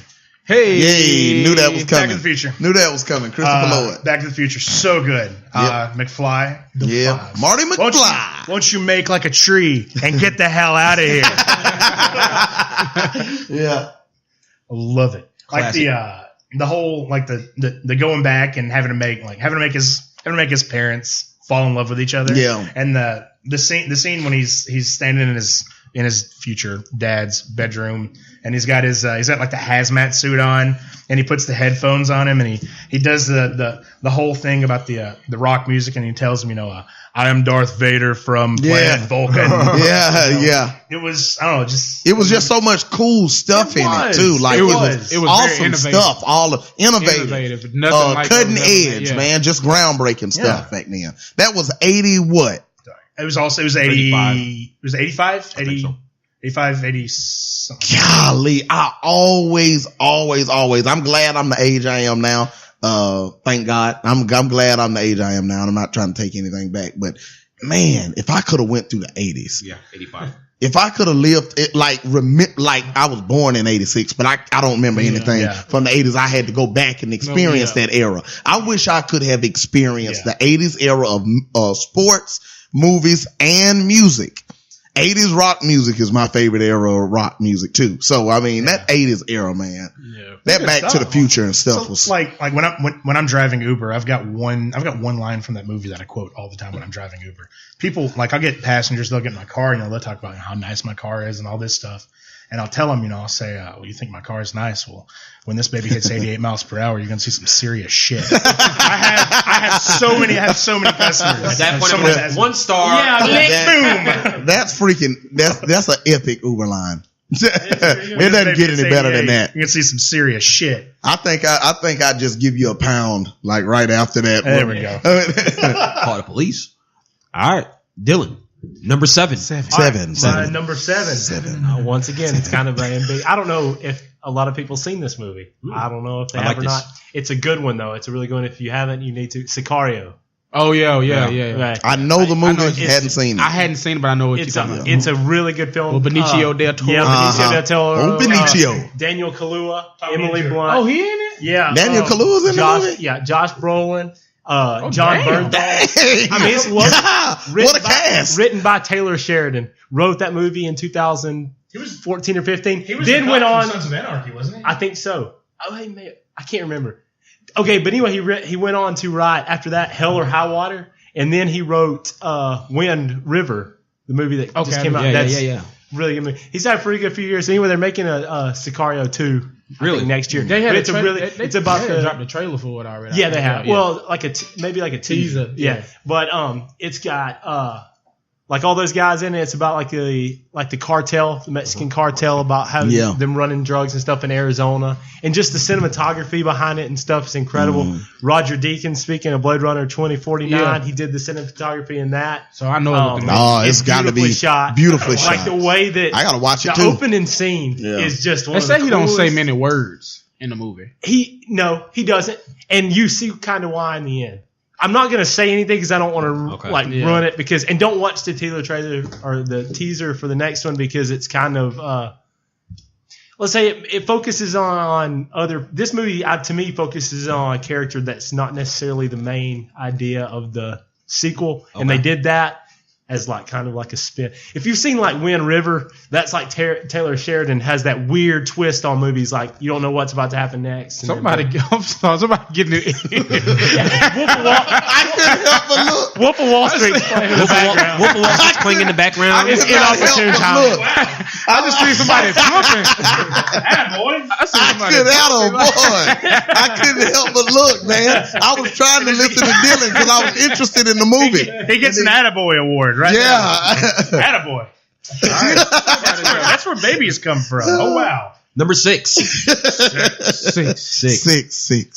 Hey, Yay, knew that was Back coming. to the Future. Knew that was coming. Christopher Lloyd. Back to the Future. So good. McFly. Yeah. Marty McFly. Won't you make like a tree and get the hell out of here? Yeah. I love it. Like Classic. the whole like the going back and having to make his parents fall in love with each other. Yeah. And the scene when he's standing in his in his future dad's bedroom, and he's got like the hazmat suit on, and he puts the headphones on him, and he does the whole thing about the rock music, and he tells him, I am Darth Vader from planet Vulcan. Yeah. It was, I don't know, it was just so much cool stuff in it too. Like it was awesome stuff, all the innovative, nothing like cutting edge, man, just groundbreaking stuff back then. That was 80 what? It was 80. 85. It was 85, 80, so. 85, 80 something. Golly, I always. I'm glad I'm the age I am now. Thank God. I'm glad I'm the age I am now. And I'm not trying to take anything back, but man, if I could have went through the 80s, 85. if I could have lived it, like I was born in 86, but I don't remember anything from the 80s. I had to go back and experience that era. I wish I could have experienced the 80s era of sports, movies, and music. 80s rock music is my favorite era of rock music too. So I mean that 80s era, man. Yeah. That Back to the Future and stuff was like when I'm driving Uber, I've got one line from that movie that I quote all the time when I'm driving Uber. People, like, I'll get passengers, they'll get in my car, they'll talk about how nice my car is and all this stuff. And I'll tell them, I'll say, well, you think my car is nice? Well, when this baby hits 88 miles per hour, you're going to see some serious shit. I have so many customers. At that point, I'm like, 1 star. Yeah, boom. That's an epic Uber line. It doesn't get any better than that. You can see some serious shit. I think I just give you a pound, like right after that. There we go. Call the police. All right, Dylan. Number 7. My number 7. Once again, it's kind of I don't know if a lot of people seen this movie. I don't know if they have or not. It's a good one though. It's a really good one. If you haven't, you need to. Sicario. Oh yeah. Right. I know the movie. Hadn't seen it. I hadn't seen it, but I know what you're talking about. It's a really good film. Well, Benicio del Toro. Yeah, Benicio del Toro. Oh, Benicio. Daniel Kaluuya. Emily Blunt. Oh, he in it? Yeah. Daniel Kaluuya's in the movie? Yeah, Josh Brolin. John damn. Bernthal. I mean, it's what a cast. Written by Taylor Sheridan. Wrote that movie in 2014 or 15. He was then went on. Sons of Anarchy, wasn't he? I think so. Oh, hey, man, I can't remember. Okay, but anyway, he went on to write after that Hell or High Water, and then he wrote Wind River, the movie that just came out. That's really good movie. He's had a pretty good few years. Anyway, they're making a Sicario 2 next year. They had it's about to drop the trailer for it already. Yeah, they have. Well, maybe like a teaser. Yeah. But it's got like all those guys in it. It's about like the cartel, the Mexican cartel, about how them running drugs and stuff in Arizona, and just the cinematography behind it and stuff is incredible. Roger Deakins, speaking of Blade Runner 2049, he did the cinematography in that. So I know. It's got to be beautifully shot. Like the way that I gotta watch it the too. opening scene is just. They say he don't say many words in the movie. He doesn't, and you see kind of why in the end. I'm not going to say anything because I don't want to run it and don't watch the teaser trailer or the teaser for the next one because it's kind of let's say it focuses on this movie to me focuses on a character that's not necessarily the main idea of the sequel, and they did that as like kind of like a spin. If you've seen like Wind River, that's like Taylor Sheridan has that weird twist on movies, like you don't know what's about to happen next. Somebody getting it. I couldn't help but look. Wolf of Wall Street playing in the background. Wolf of Wall Street's playing in the background. It's inopportune time. I just see somebody jumping. I couldn't help but look, man. I was trying to listen to Dylan because I was interested in the movie. He gets an Attaboy award, right? Yeah. Attaboy. That's where babies come from. Oh, wow. Number 6. Six.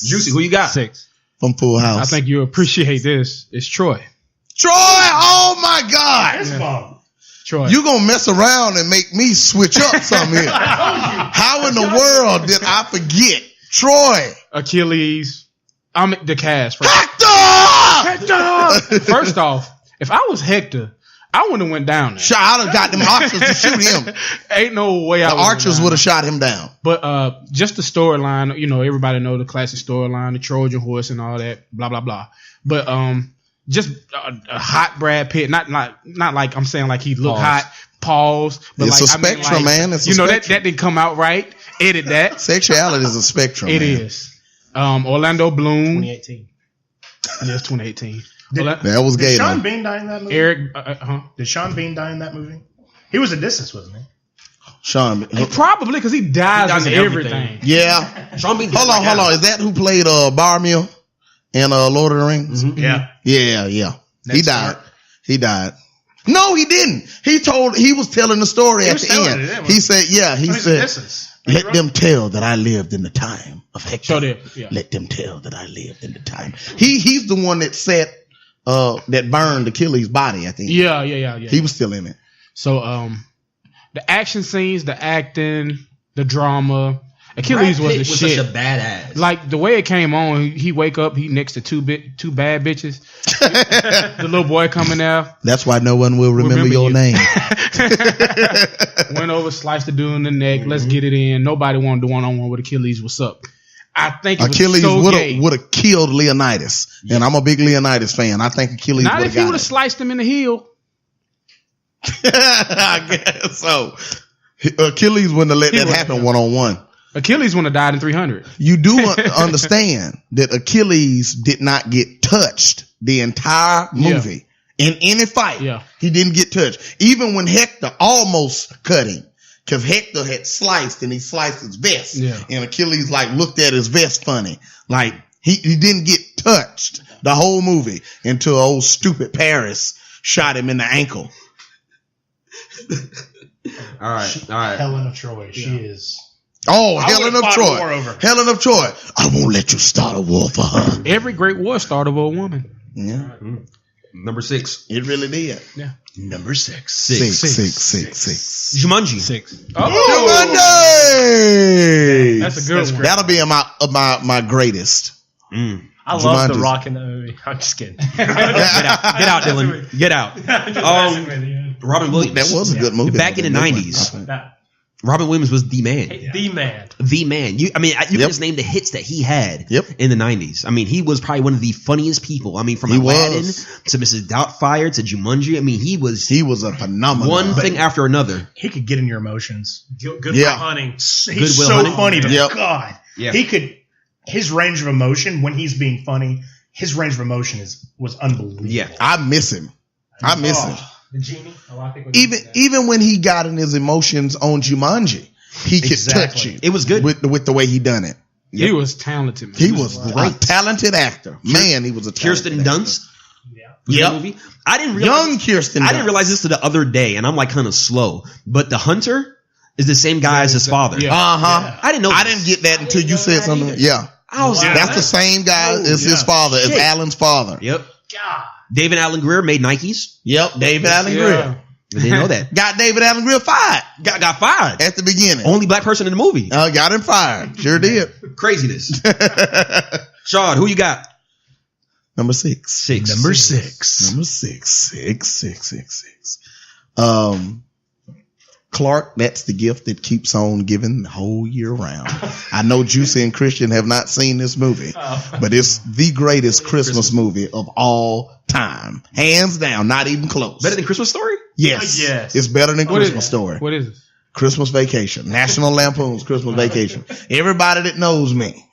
Juicy, who you got? 6. From Full House. I think you appreciate this. It's Troy. Oh my God. His mom. Troy. You gonna mess around and make me switch up some here. How in the world did I forget Troy? Achilles. I'm the cast. Hector! First off, if I was Hector, I wouldn't have went down there. I'd have got them archers to shoot him. Ain't no way the archers would have shot him down. But just the storyline, everybody know the classic storyline, the Trojan horse and all that, blah blah blah. But just a hot Brad Pitt, not like I'm saying like he looked hot. Pause. But it's a spectrum, man. It's a spectrum. That didn't come out right. Edit that. Sexuality is a spectrum. It is. Orlando Bloom. 2018. Yes, 2018. That was gay. Did Sean Bean die in that movie? Eric, Did Sean Bean die in that movie? He was a distance, wasn't he? Sean. Probably because he dies dies in in everything. everything. Yeah. Sean Bean. Hold on. Is that who played Barmil in Lord of the Rings? Mm-hmm. Yeah. Yeah. He died. Stark. He died. No, he didn't. He was telling the story at was the telling end. it, yeah. He said, he He's a said, distance. let them tell that I lived in the time of Hector. So there, yeah. Let them tell that I lived in the time. He's the one that set that burned Achilles' body at the end. Yeah. He was still in it. So the action scenes, the acting, the drama. Achilles was the shit. Such a badass. Like the way it came on, he wake up, he next to two bad bitches. The little boy coming out, That's why no one will remember Remember your you. name. went over, sliced the dude in the neck. Let's get it in. Nobody wanted to one-on-one with Achilles. What's up? I think it Achilles was so gay. would have killed Leonidas, and I'm a big Leonidas fan. I think Achilles Not would if have he would got have sliced him in the heel. it. I guess so. Achilles wouldn't have let that would've, happen yeah. 1-on-1. Achilles wouldn't have died in 300. You do understand that Achilles did not get touched the entire movie in any fight. Yeah. He didn't get touched. Even when Hector almost cut him, because Hector had sliced and he sliced his vest. Yeah. And Achilles looked at his vest funny. Like he didn't get touched the whole movie until old stupid Paris shot him in the ankle. All right. Helen of Troy. She is. Oh, I Helen would've of fought a war Troy. over her. Helen of Troy. I won't let you start a war for her. Every great war started with a woman. Yeah, Number 6. it really did. Yeah. Number 6. Six. Jumanji. 6. Monday. That's a good one. That'll be my greatest. I love The Jumanji's. Rock in that movie. I'm just kidding. Get out, Dylan. Get out. Robin Williams. That was a good movie. Back in the That was a good 90s. one. That- Robin Williams was the man. The man. The man. You can Yep. just name the hits that he had Yep. in the 90s. I mean, he was probably one of the funniest people. I mean, from He Aladdin was. to Mrs. Doubtfire to Jumanji. I mean, he was He was a phenomenal. one thing after another. He could get in your emotions. Good Yeah. for hunting. He's Goodwill so Hunting? funny, but Yep. God, Yeah. he could. His range of emotion when he's being funny, his range of emotion was unbelievable. Yeah. I miss him. I miss him. The genie. Oh, I think we did that. Even when he got in his emotions on Jumanji, he could Exactly. touch you. It was good. with the way he done it. He was talented, man. He was a talented actor. Man, he was a talented Kirsten actor. Dunst. Yeah. was in Yep. the movie. I didn't realize Young Kirsten. I didn't Dunst. realize this to the other day, and I'm like kind of slow. But the hunter is the same guy as his father. Yeah. Uh-huh. I didn't know. I this. didn't get that until you said something. Yeah. I was Wow. That's the same guy as his father, as Shit. Alan's father. Yep. God. David Allen Greer made Nikes. Yep, David Allen Yeah. Greer. I didn't know that. Got David Allen Greer fired Got fired. at the beginning. Only black person in the movie. Got him fired. Sure did. Craziness. Sean, who you got? Number 6. 6. Number 6. Number 6. 6. Clark, that's the gift that keeps on giving the whole year round. I know Juicy and Christian have not seen this movie, but it's the greatest Christmas movie of all time. Hands down, not even close. Better than Christmas Story? Yes. Yes. It's better than What is Christmas it? Story. What is it? Christmas Vacation. National Lampoon's Christmas Vacation. Everybody that knows me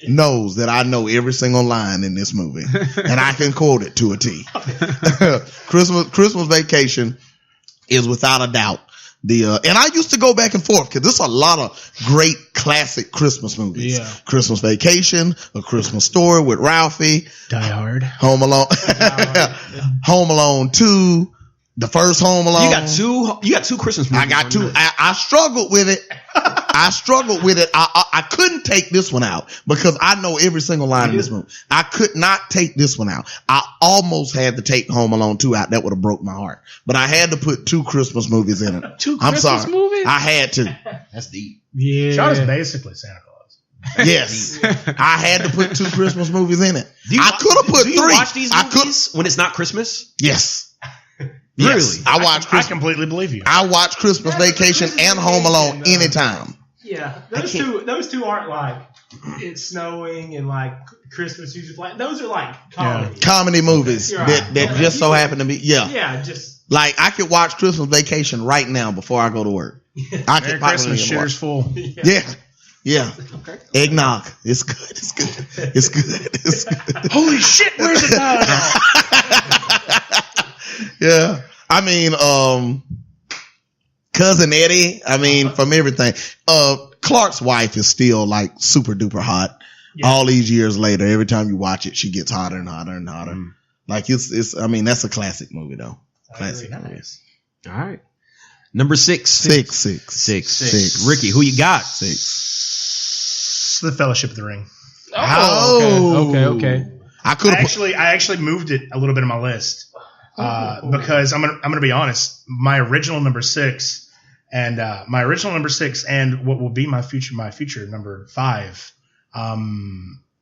knows that I know every single line in this movie, and I can quote it to a T. Christmas Vacation is without a doubt and I used to go back and forth because there's a lot of great classic Christmas movies. Yeah. Christmas Vacation, A Christmas Story with Ralphie, Die Hard. Home Alone, Home Alone 2, the first Home Alone. You got two Christmas movies. I got two. I struggled with it. I couldn't take this one out because I know every single line in this movie. I could not take this one out. I almost had to take Home Alone 2 out. That would have broke my heart. But I had to put 2 Christmas movies in it. I'm Christmas sorry. movies? I had to. That's deep. Yeah. Sean is basically Santa Claus. Yes. I had to put 2 Christmas movies in it. Do you I could have put do 3. you watch these I could. movies when it's not Christmas? Yes. Really? Yes. I watch I Christmas. completely believe you. I watch Christmas Vacation and Home Alone anytime. Yeah, those two aren't like it's snowing and like Christmas music. Like those are like comedy. Comedy movies You're that right. just so happen to be Yeah, just Like I could watch Christmas Vacation right now before I go to work. I Merry could Christmas, probably Shitter's Full. Yeah. Eggnog. It's good. It's good. Holy shit, where's the dog? Yeah. I mean, Cousin Eddie. I mean, from everything. Clark's wife is still like super duper hot. Yeah. All these years later, every time you watch it, she gets hotter and hotter and hotter. Like it's. I mean, that's a classic movie though. Classic. Nice. All right. Number 6. Six. Ricky, who you got? It's the Fellowship of the Ring. Okay. I could have. I actually moved it a little bit on my list because I'm gonna be honest. My original number 6 and what will be my future number 5.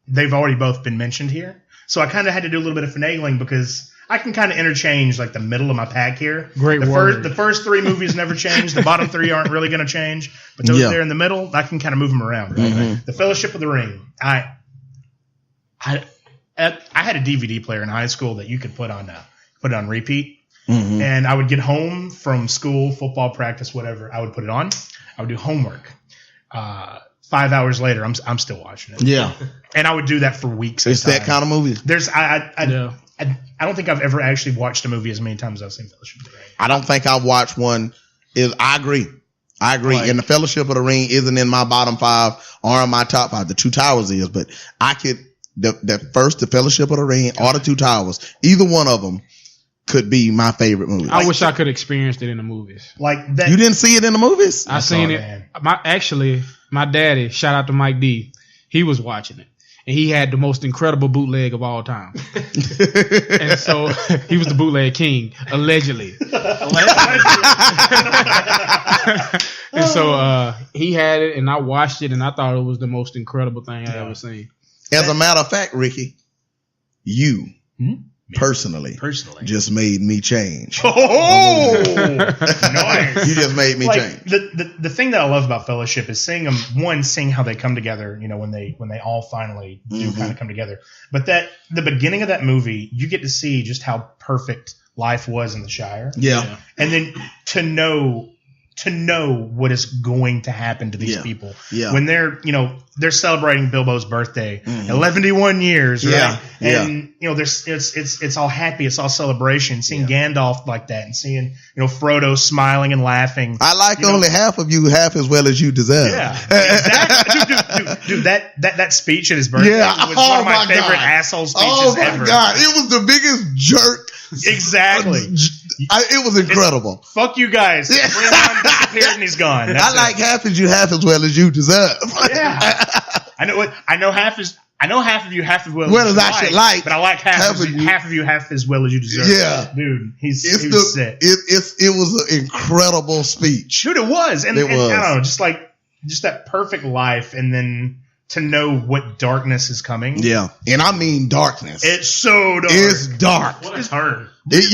They've already both been mentioned here, so I kind of had to do a little bit of finagling because I can kind of interchange like the middle of my pack here. The first 3 movies never change. The bottom 3 aren't really going to change, but those there in the middle, I can kind of move them around. Right? Mm-hmm. The Fellowship of the Ring. I had a DVD player in high school that you could put on repeat, and I would get home from school, football practice, whatever. I would put it on. I would do homework. 5 hours later, I'm still watching it. Yeah, and I would do that for weeks. it's that kind of movie. I don't think I've ever actually watched a movie as many times as I've seen Fellowship of the Ring. I don't think I've watched one. I agree. Right. And the Fellowship of the Ring isn't in my bottom 5 or in my top 5. The Two Towers is, but I could the Fellowship of the Ring or the Two Towers. Either one of them could be my favorite movie. I wish I could have experienced it in the movies. Like that. You didn't see it in the movies? I seen it. Man. My daddy, shout out to Mike D, he was watching it. And he had the most incredible bootleg of all time. And so he was the bootleg king, allegedly. And so he had it, and I watched it, and I thought it was the most incredible thing I ever seen. As a matter of fact, Ricky, you personally just made me change. Oh, nice. You just made me change. The thing that I love about Fellowship is seeing how they come together. You know, when they all finally do kind of come together. But the beginning of that movie, you get to see just how perfect life was in the Shire. Yeah. And then to know what is going to happen to these people when they're celebrating Bilbo's birthday, 11 years, right? Yeah. And it's all happy, it's all celebration. Seeing Gandalf like that, and seeing Frodo smiling and laughing. I like only half of you half as well as you deserve. Yeah, exactly. dude, that speech at his birthday was one of my favorite asshole speeches ever. Oh my god, it was the biggest jerk. Exactly. It was incredible. Fuck you guys. Rimon disappeared and he's gone. I like half as you half as well as you deserve. Yeah. I know half of you half as well as I should like, but I like half of you half as well as you deserve. Yeah, dude, he was sick. It was an incredible speech, dude. It was, and I don't know, just that perfect life, and then to know what darkness is coming. Yeah, and I mean darkness. It's so dark. It's dark. What a turn! You're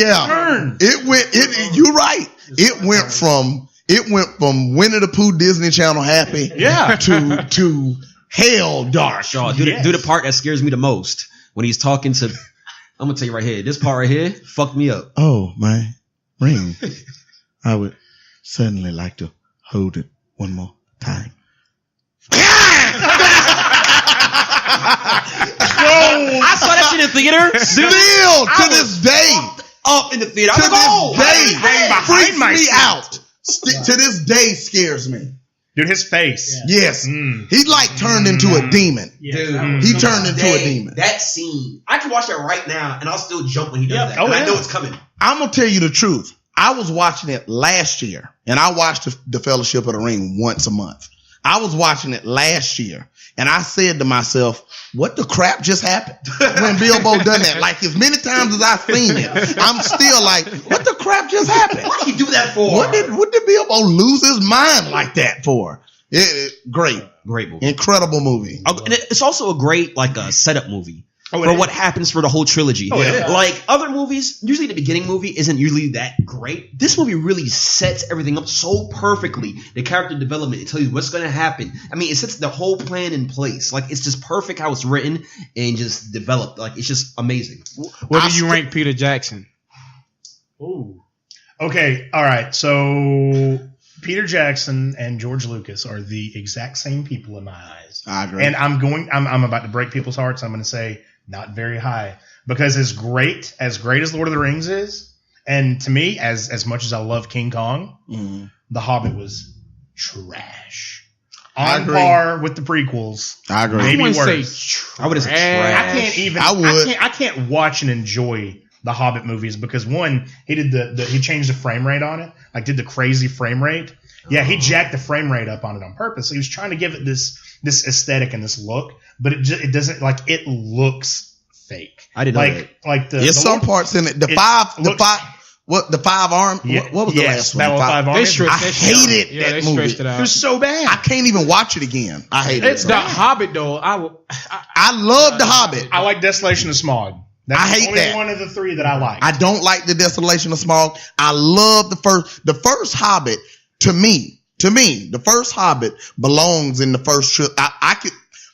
right. It went from Winnie the Pooh Disney Channel happy, to hell dark. Do the part that scares me the most when he's talking to. I'm gonna tell you right here. This part right here fucked me up. Oh, my ring. I would certainly like to hold it one more time. I saw that shit in the theater. Still to this day. Up in the theater. To this day. Freaks me out. To this day scares me. Dude, his face. Yes. He turned into a demon. Dude, he turned into a demon. That scene. I can watch that right now and I'll still jump when he does that. Oh, I know it's coming. I'm going to tell you the truth. I was watching it last year, and I watched the Fellowship of the Ring once a month. I was watching it last year, and I said to myself, what the crap just happened when Bilbo done that? Like, as many times as I've seen it, I'm still like, what the crap just happened? What did he do that for? What did Bilbo lose his mind like that for? Great movie. Incredible movie. And it's also a great, setup movie. Oh, for what happens for the whole trilogy. Oh, yeah. Like other movies, usually the beginning movie isn't usually that great. This movie really sets everything up so perfectly. The character development, it tells you what's going to happen. I mean, it sets the whole plan in place. Like, it's just perfect how it's written and just developed. Like, it's just amazing. Where do you rank Peter Jackson? Ooh. Okay, all right. So Peter Jackson and George Lucas are the exact same people in my eyes. I agree. And I'm about to break people's hearts. I'm going to say not very high, because as great as Lord of the Rings is, And to me, as much as I love King Kong, The Hobbit was trash. I On agree. par with the prequels. I agree. Maybe I wouldn't say worse. I would have said trash. I can't even. I would. I can't watch and enjoy the Hobbit movies because one, he did he changed the frame rate on it, like did the crazy frame rate. Yeah, he jacked the frame rate up on it on purpose. He was trying to give it this aesthetic and this look, but it doesn't, like, it looks fake. I didn't know like the There's the some Lord- parts in it. The it five looks- the five arm. Yeah, What was the yes, last Battle one? of Five They Armies. stretched I that shit hated out. Yeah, that they movie. stretched it out. It was so bad. I can't even watch it again. I hate It's it. The Hobbit though, I love The Hobbit. I like Desolation of Smog. That's I hate the only that. one of the three that I like. I don't like the Desolation of Smog. I love the first Hobbit. To me, the first Hobbit belongs in the first trilogy. I could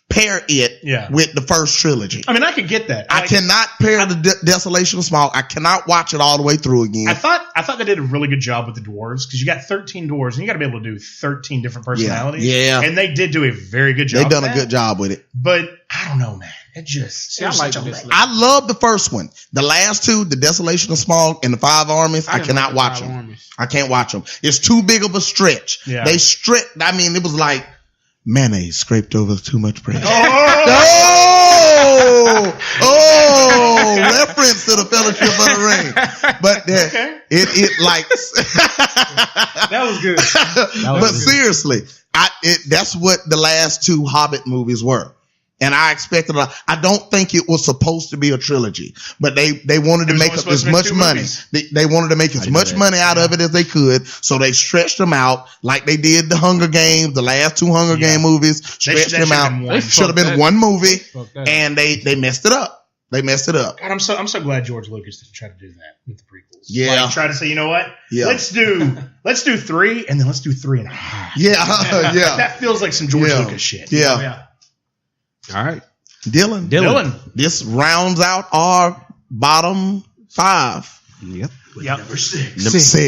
pair it Yeah. with the first trilogy. I mean, I could get that. I Like, cannot pair the Desolation of Smog. I cannot watch it all the way through again. I thought they did a really good job with the dwarves because you got 13 dwarves and you got to be able to do 13 different personalities. Yeah. And they did do a very good job. They've done of a that. good job with it. But I don't know, man. It just. See, it I was like such a this. let- I love the first one. The last two, the Desolation of Smog and the Five Armies, I didn't cannot like the watch Five them. Armies. I can't watch them. It's too big of a stretch. Yeah. They stretch. I mean, it was like mayonnaise scraped over too much bread. Oh, reference to the Fellowship of the Ring. But it like, That was good. but seriously, that's what the last two Hobbit movies were. And I expected I don't think it was supposed to be a trilogy, but they wanted to It was make only up as supposed to be much 2 money. movies. They wanted to make as much money out of it as they could, so they stretched them out like they did the Hunger Games, the last two Hunger Game movies. Stretched them out. Should have been one movie, Fuck that. and they messed it up. They messed it up. God, I'm so glad George Lucas didn't try to do that with the prequels. Yeah. Like, try to say, you know what? Yeah. Let's do 3 and then let's do 3.5. Yeah, yeah, That feels like some George Yeah. Lucas shit. yeah. Yeah. All right. Dylan, Dylan. this rounds out our bottom 5. Yep. Yep. Six.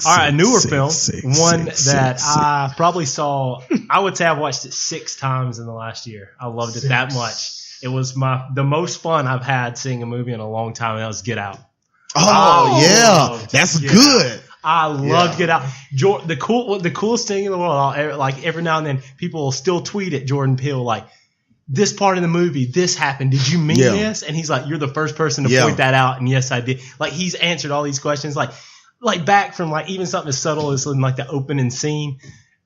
All right, a newer Six, film, six, one six, that six, I probably saw. I would say I've watched it 6 times in the last year. I loved it that much. It was the most fun I've had seeing a movie in a long time. And that was Get Out. Oh, yeah, loved that's Get good. I loved Get Out. The coolest thing in the world. Like every now and then, people will still tweet at Jordan Peele like, "This part of the movie, this happened. Did you mean Yeah. this?" And he's like, "You're the first person to Yeah. point that out." And yes, I did. Like he's answered all these questions. Like back from like even something as subtle as in like the opening scene.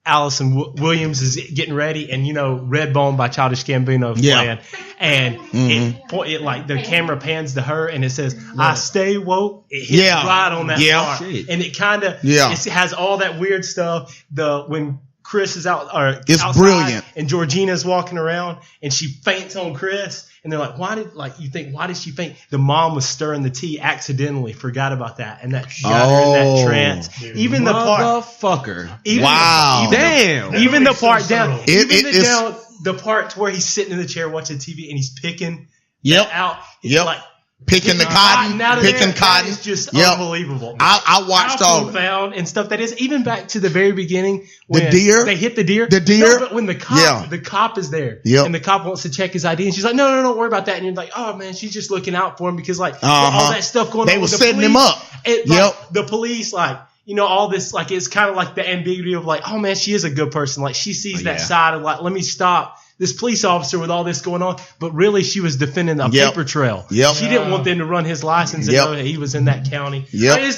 Allison Williams is getting ready, and Redbone by Childish Gambino is Yeah. playing, and it like the camera pans to her, and it says, "I stay woke." It hits Yeah. right on that Yeah. part, and it kind of Yeah. it has all that weird stuff. When Chris is out, or It's outside, brilliant. and Georgina's walking around, and she faints on Chris, and they're like, "Why did she faint?" The mom was stirring the tea accidentally, forgot about that, and that got her in that trance. Even the part. Motherfucker. Even Wow. Damn. even the part so down, subtle. the part where he's sitting in the chair watching TV and he's picking Yep. out, it's Yep. like Picking the cotton, out of picking there, cotton. It's just Yep. unbelievable. I watched How all of it. profound and stuff that is. Even back to the very beginning when deer? they hit the deer. The deer? No, but when the cop is there, Yep. and the cop wants to check his ID, and she's like, "No, don't worry about that." And you're like, "Oh man, she's just looking out for him because like all that stuff going on." They were with the setting police, him up. Like, the police, like. All this, like, it's kind of like the ambiguity of, like, oh, man, she is a good person. Like, she sees that side of, like, let me stop this police officer with all this going on. But really, she was defending a paper trail. Yep. She didn't want them to run his license and know that he was in that county. Yep. It is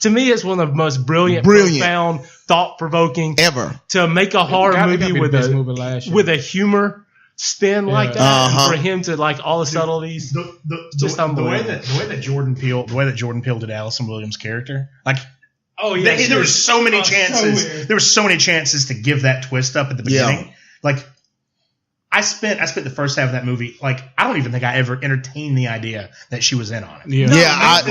to me, it's one of the most brilliant. Profound, thought-provoking. Ever. To make a horror movie with a humor spin like that. Uh-huh. And for him to, like, all the subtleties. Just the way unbelievable. that Jordan Peele did Allison Williams' character, like. Oh yeah, there were so many chances. So weird. There were so many chances to give that twist up at the beginning. Like, I spent the first half of that movie. Like, I don't even think I ever entertained the idea that she was in on it. Yeah.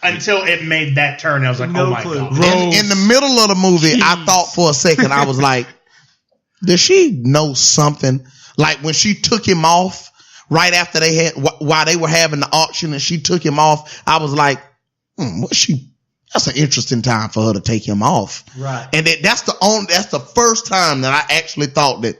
Until it made that turn, I was like, No oh my clue. god. In the middle of the movie, I thought for a second, I was like, does she know something? Like when she took him off right after while they were having the auction and she took him off, I was like, that's an interesting time for her to take him off. Right. And that's the first time that I actually thought that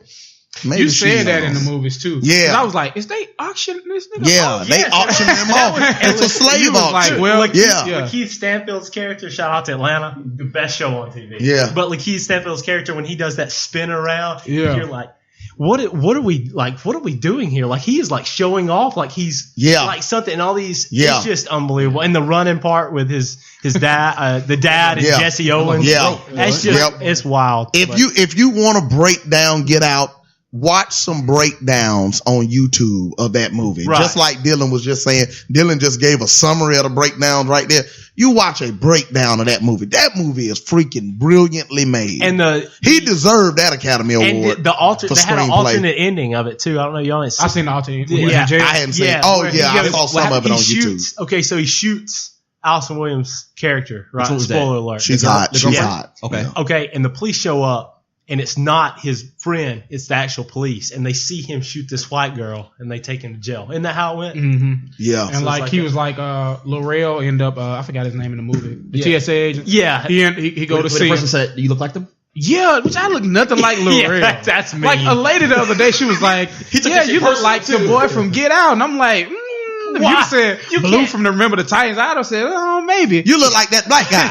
Maybe You she said that in knows. the movies too. Yeah. 'Cause I was like, is they auctioning this nigga? Yeah, off? they auctioned him off. It's a slave You was auction. like, well, yeah. Lakeith Stanfield's character, shout out to Atlanta, the best show on TV. Yeah. But Lakeith Stanfield's character, when he does that spin around, Yeah. you're like, what are we like? What are we doing here? Like he is like showing off, like he's like something. And all these, Yeah. it's just unbelievable. And the running part with his dad, the dad and Yeah. Jesse Owens, Yeah. that's just it's wild. If you want to break down Get Out, watch some breakdowns on YouTube of that movie. Right. Just like Dylan was just saying, Dylan just gave a summary of the breakdowns right there. You watch a breakdown of that movie. That movie is freaking brilliantly made. And he deserved that Academy Award. And the for they had an screenplay. alternate ending of it too. I don't know, y'all ain't seen. I seen the alternate. Yeah, I hadn't seen. Oh where yeah, he I goes- saw some of it on shoots, YouTube. Okay, so he shoots Allison Williams' character. Right. Which one was that? Spoiler alert. She's hot. the She's girlfriend? hot. Okay. Yeah. Okay, and the police show up, and it's not his friend; it's the actual police, and they see him shoot this white girl, and they take him to jail. Isn't that how it went? Mm-hmm. Yeah. And like like he that. was like L'Oreal end up I forgot his name in the movie. The TSA agent. Yeah, He go to When see the him. person said, "Do you look like them?" Yeah, which I look nothing like L'Oreal. Yeah, that's me. Like a lady the other day, she was like, took "Yeah, that shit you look personal, like the too." boy from Get Out," and I'm like, If Why? you said You Blue can't- from the Remember the Titans, I'd have said, "Oh, maybe." You look like that black guy.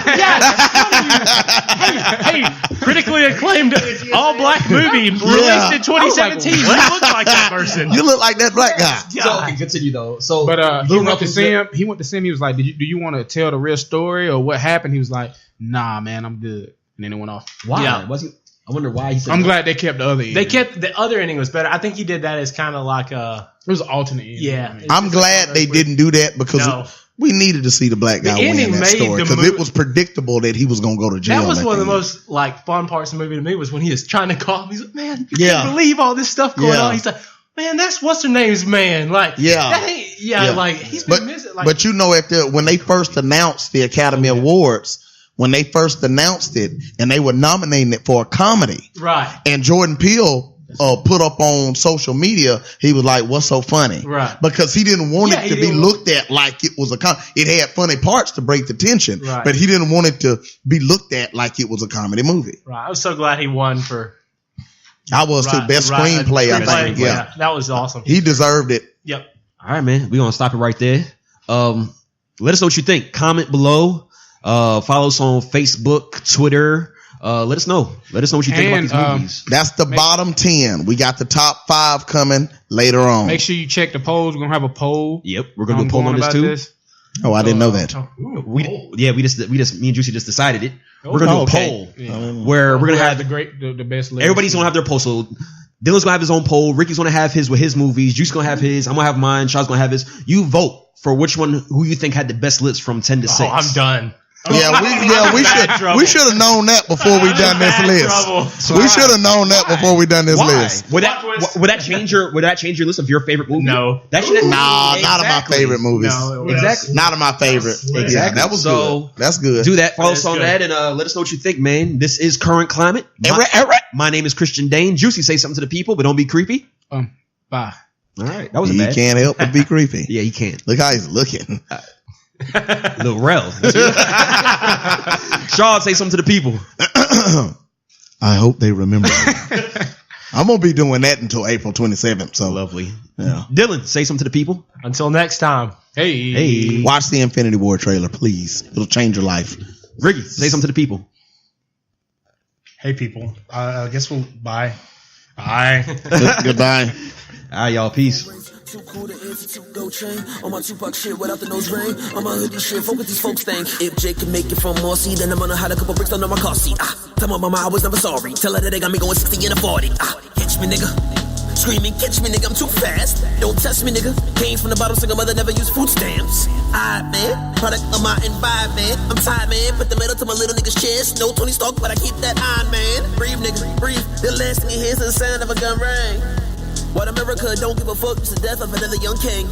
hey, critically acclaimed all black movie released in 2017. I was You look like that person. You look like that black guy. So okay, continue though. So, But he Blue went to Ruffles see said- him. He went to see him. He was like, "Do you want to tell the real story or what happened?" He was like, "Nah, man, I'm good." And then it went off. Why? Yeah. Was he? I wonder why he said. I'm that. glad they kept the other end. They kept the other ending was better. I think he did that as kind of like It was an alternate end. yeah. I'm glad they didn't do that because No. we needed to see the black guy The win ending that made story the because movie- it was predictable that he was going to go to jail. That was at one of the end. most like fun parts of the movie to me was when he was trying to call him. He's like, "Man, you Yeah. can't believe all this stuff going Yeah. on." He's like, "Man, that's what's her name's man." Like, Yeah. that ain't, yeah, like he's been missing. Like, But you know, when they first announced the Academy Awards, when they first announced it, and they were nominating it for a comedy, right, and Jordan Peele put up on social media, he was like, "What's so funny?" Right. Because he didn't want Yeah, it he to be didn't- looked at like it was a It had funny parts to break the tension, Right. but he didn't want it to be looked at like it was a comedy movie. right. I was so glad he won for I was too. Best screenplay, I think. Yeah, that was awesome. he deserved it. Yep. All right, man. We're gonna stop it right there. Let us know what you think. Comment below. Follow us on Facebook, Twitter. Let us know. Let us know what you think And, about these movies. That's the bottom 10. We got the top 5 coming later on. Make sure you check the polls. We're gonna have a poll. Yep, we're gonna do a poll on this going too. about Oh, I didn't know that. We just me and Juicy just decided it. We're gonna do a okay. poll Yeah. where we're gonna have have the best list. everybody's gonna have their poll. So Dylan's gonna have his own poll. Ricky's gonna have his with his movies. Juicy's gonna have his. I'm gonna have mine. Shaw's gonna have his. You vote for which one who you think had the best list from 10 to 6. Oh, I'm done. We should have known that before we done this list. We should have known that before we done this Why? list. Would that change your list of your favorite movie? No. That should Nah, not of my favorite movies. No, Exactly. Not of my favorite. Yeah, that was So, good. That's good. Do that. Follow us That's on good. that and let us know what you think, man. This is Current Climate. My name is Christian Dane. Juicy, say something to the people, but don't be creepy. Bye. All right, that wasn't He bad. can't help but be creepy. Yeah, he can't. Look how he's looking. Lil Rel. Shaw, say something to the people. I hope they remember. I'm gonna be doing that until April 27th. So Lovely. yeah. Dylan, say something to the people. Until next time. Hey. Hey. Watch the Infinity War trailer, please. It'll change your life. Ricky, say something to the people. Hey, people. I guess we'll bye. Bye. Goodbye. All right, y'all. Peace. Too cool to institute gold chain on my Tupac shit without the nose ring. On my hoodie shit, fuck what these folks think. If Jake can make it from Marcy, then I'm gonna hide a couple bricks under my car seat. Tell my mama I was never sorry. Tell her that they got me going 60 and a 40. Catch me, nigga. Screaming, catch me, nigga. I'm too fast. Don't test me, nigga. Came from the bottom, single mother never used food stamps. Man, product of my environment. I'm tired, man. Put the metal to my little nigga's chest. No Tony Stark, but I keep that on, man. Breathe, nigga, breathe. The last thing he hears is the sound of a gun ring. White America don't give a fuck, it's the death of another young king.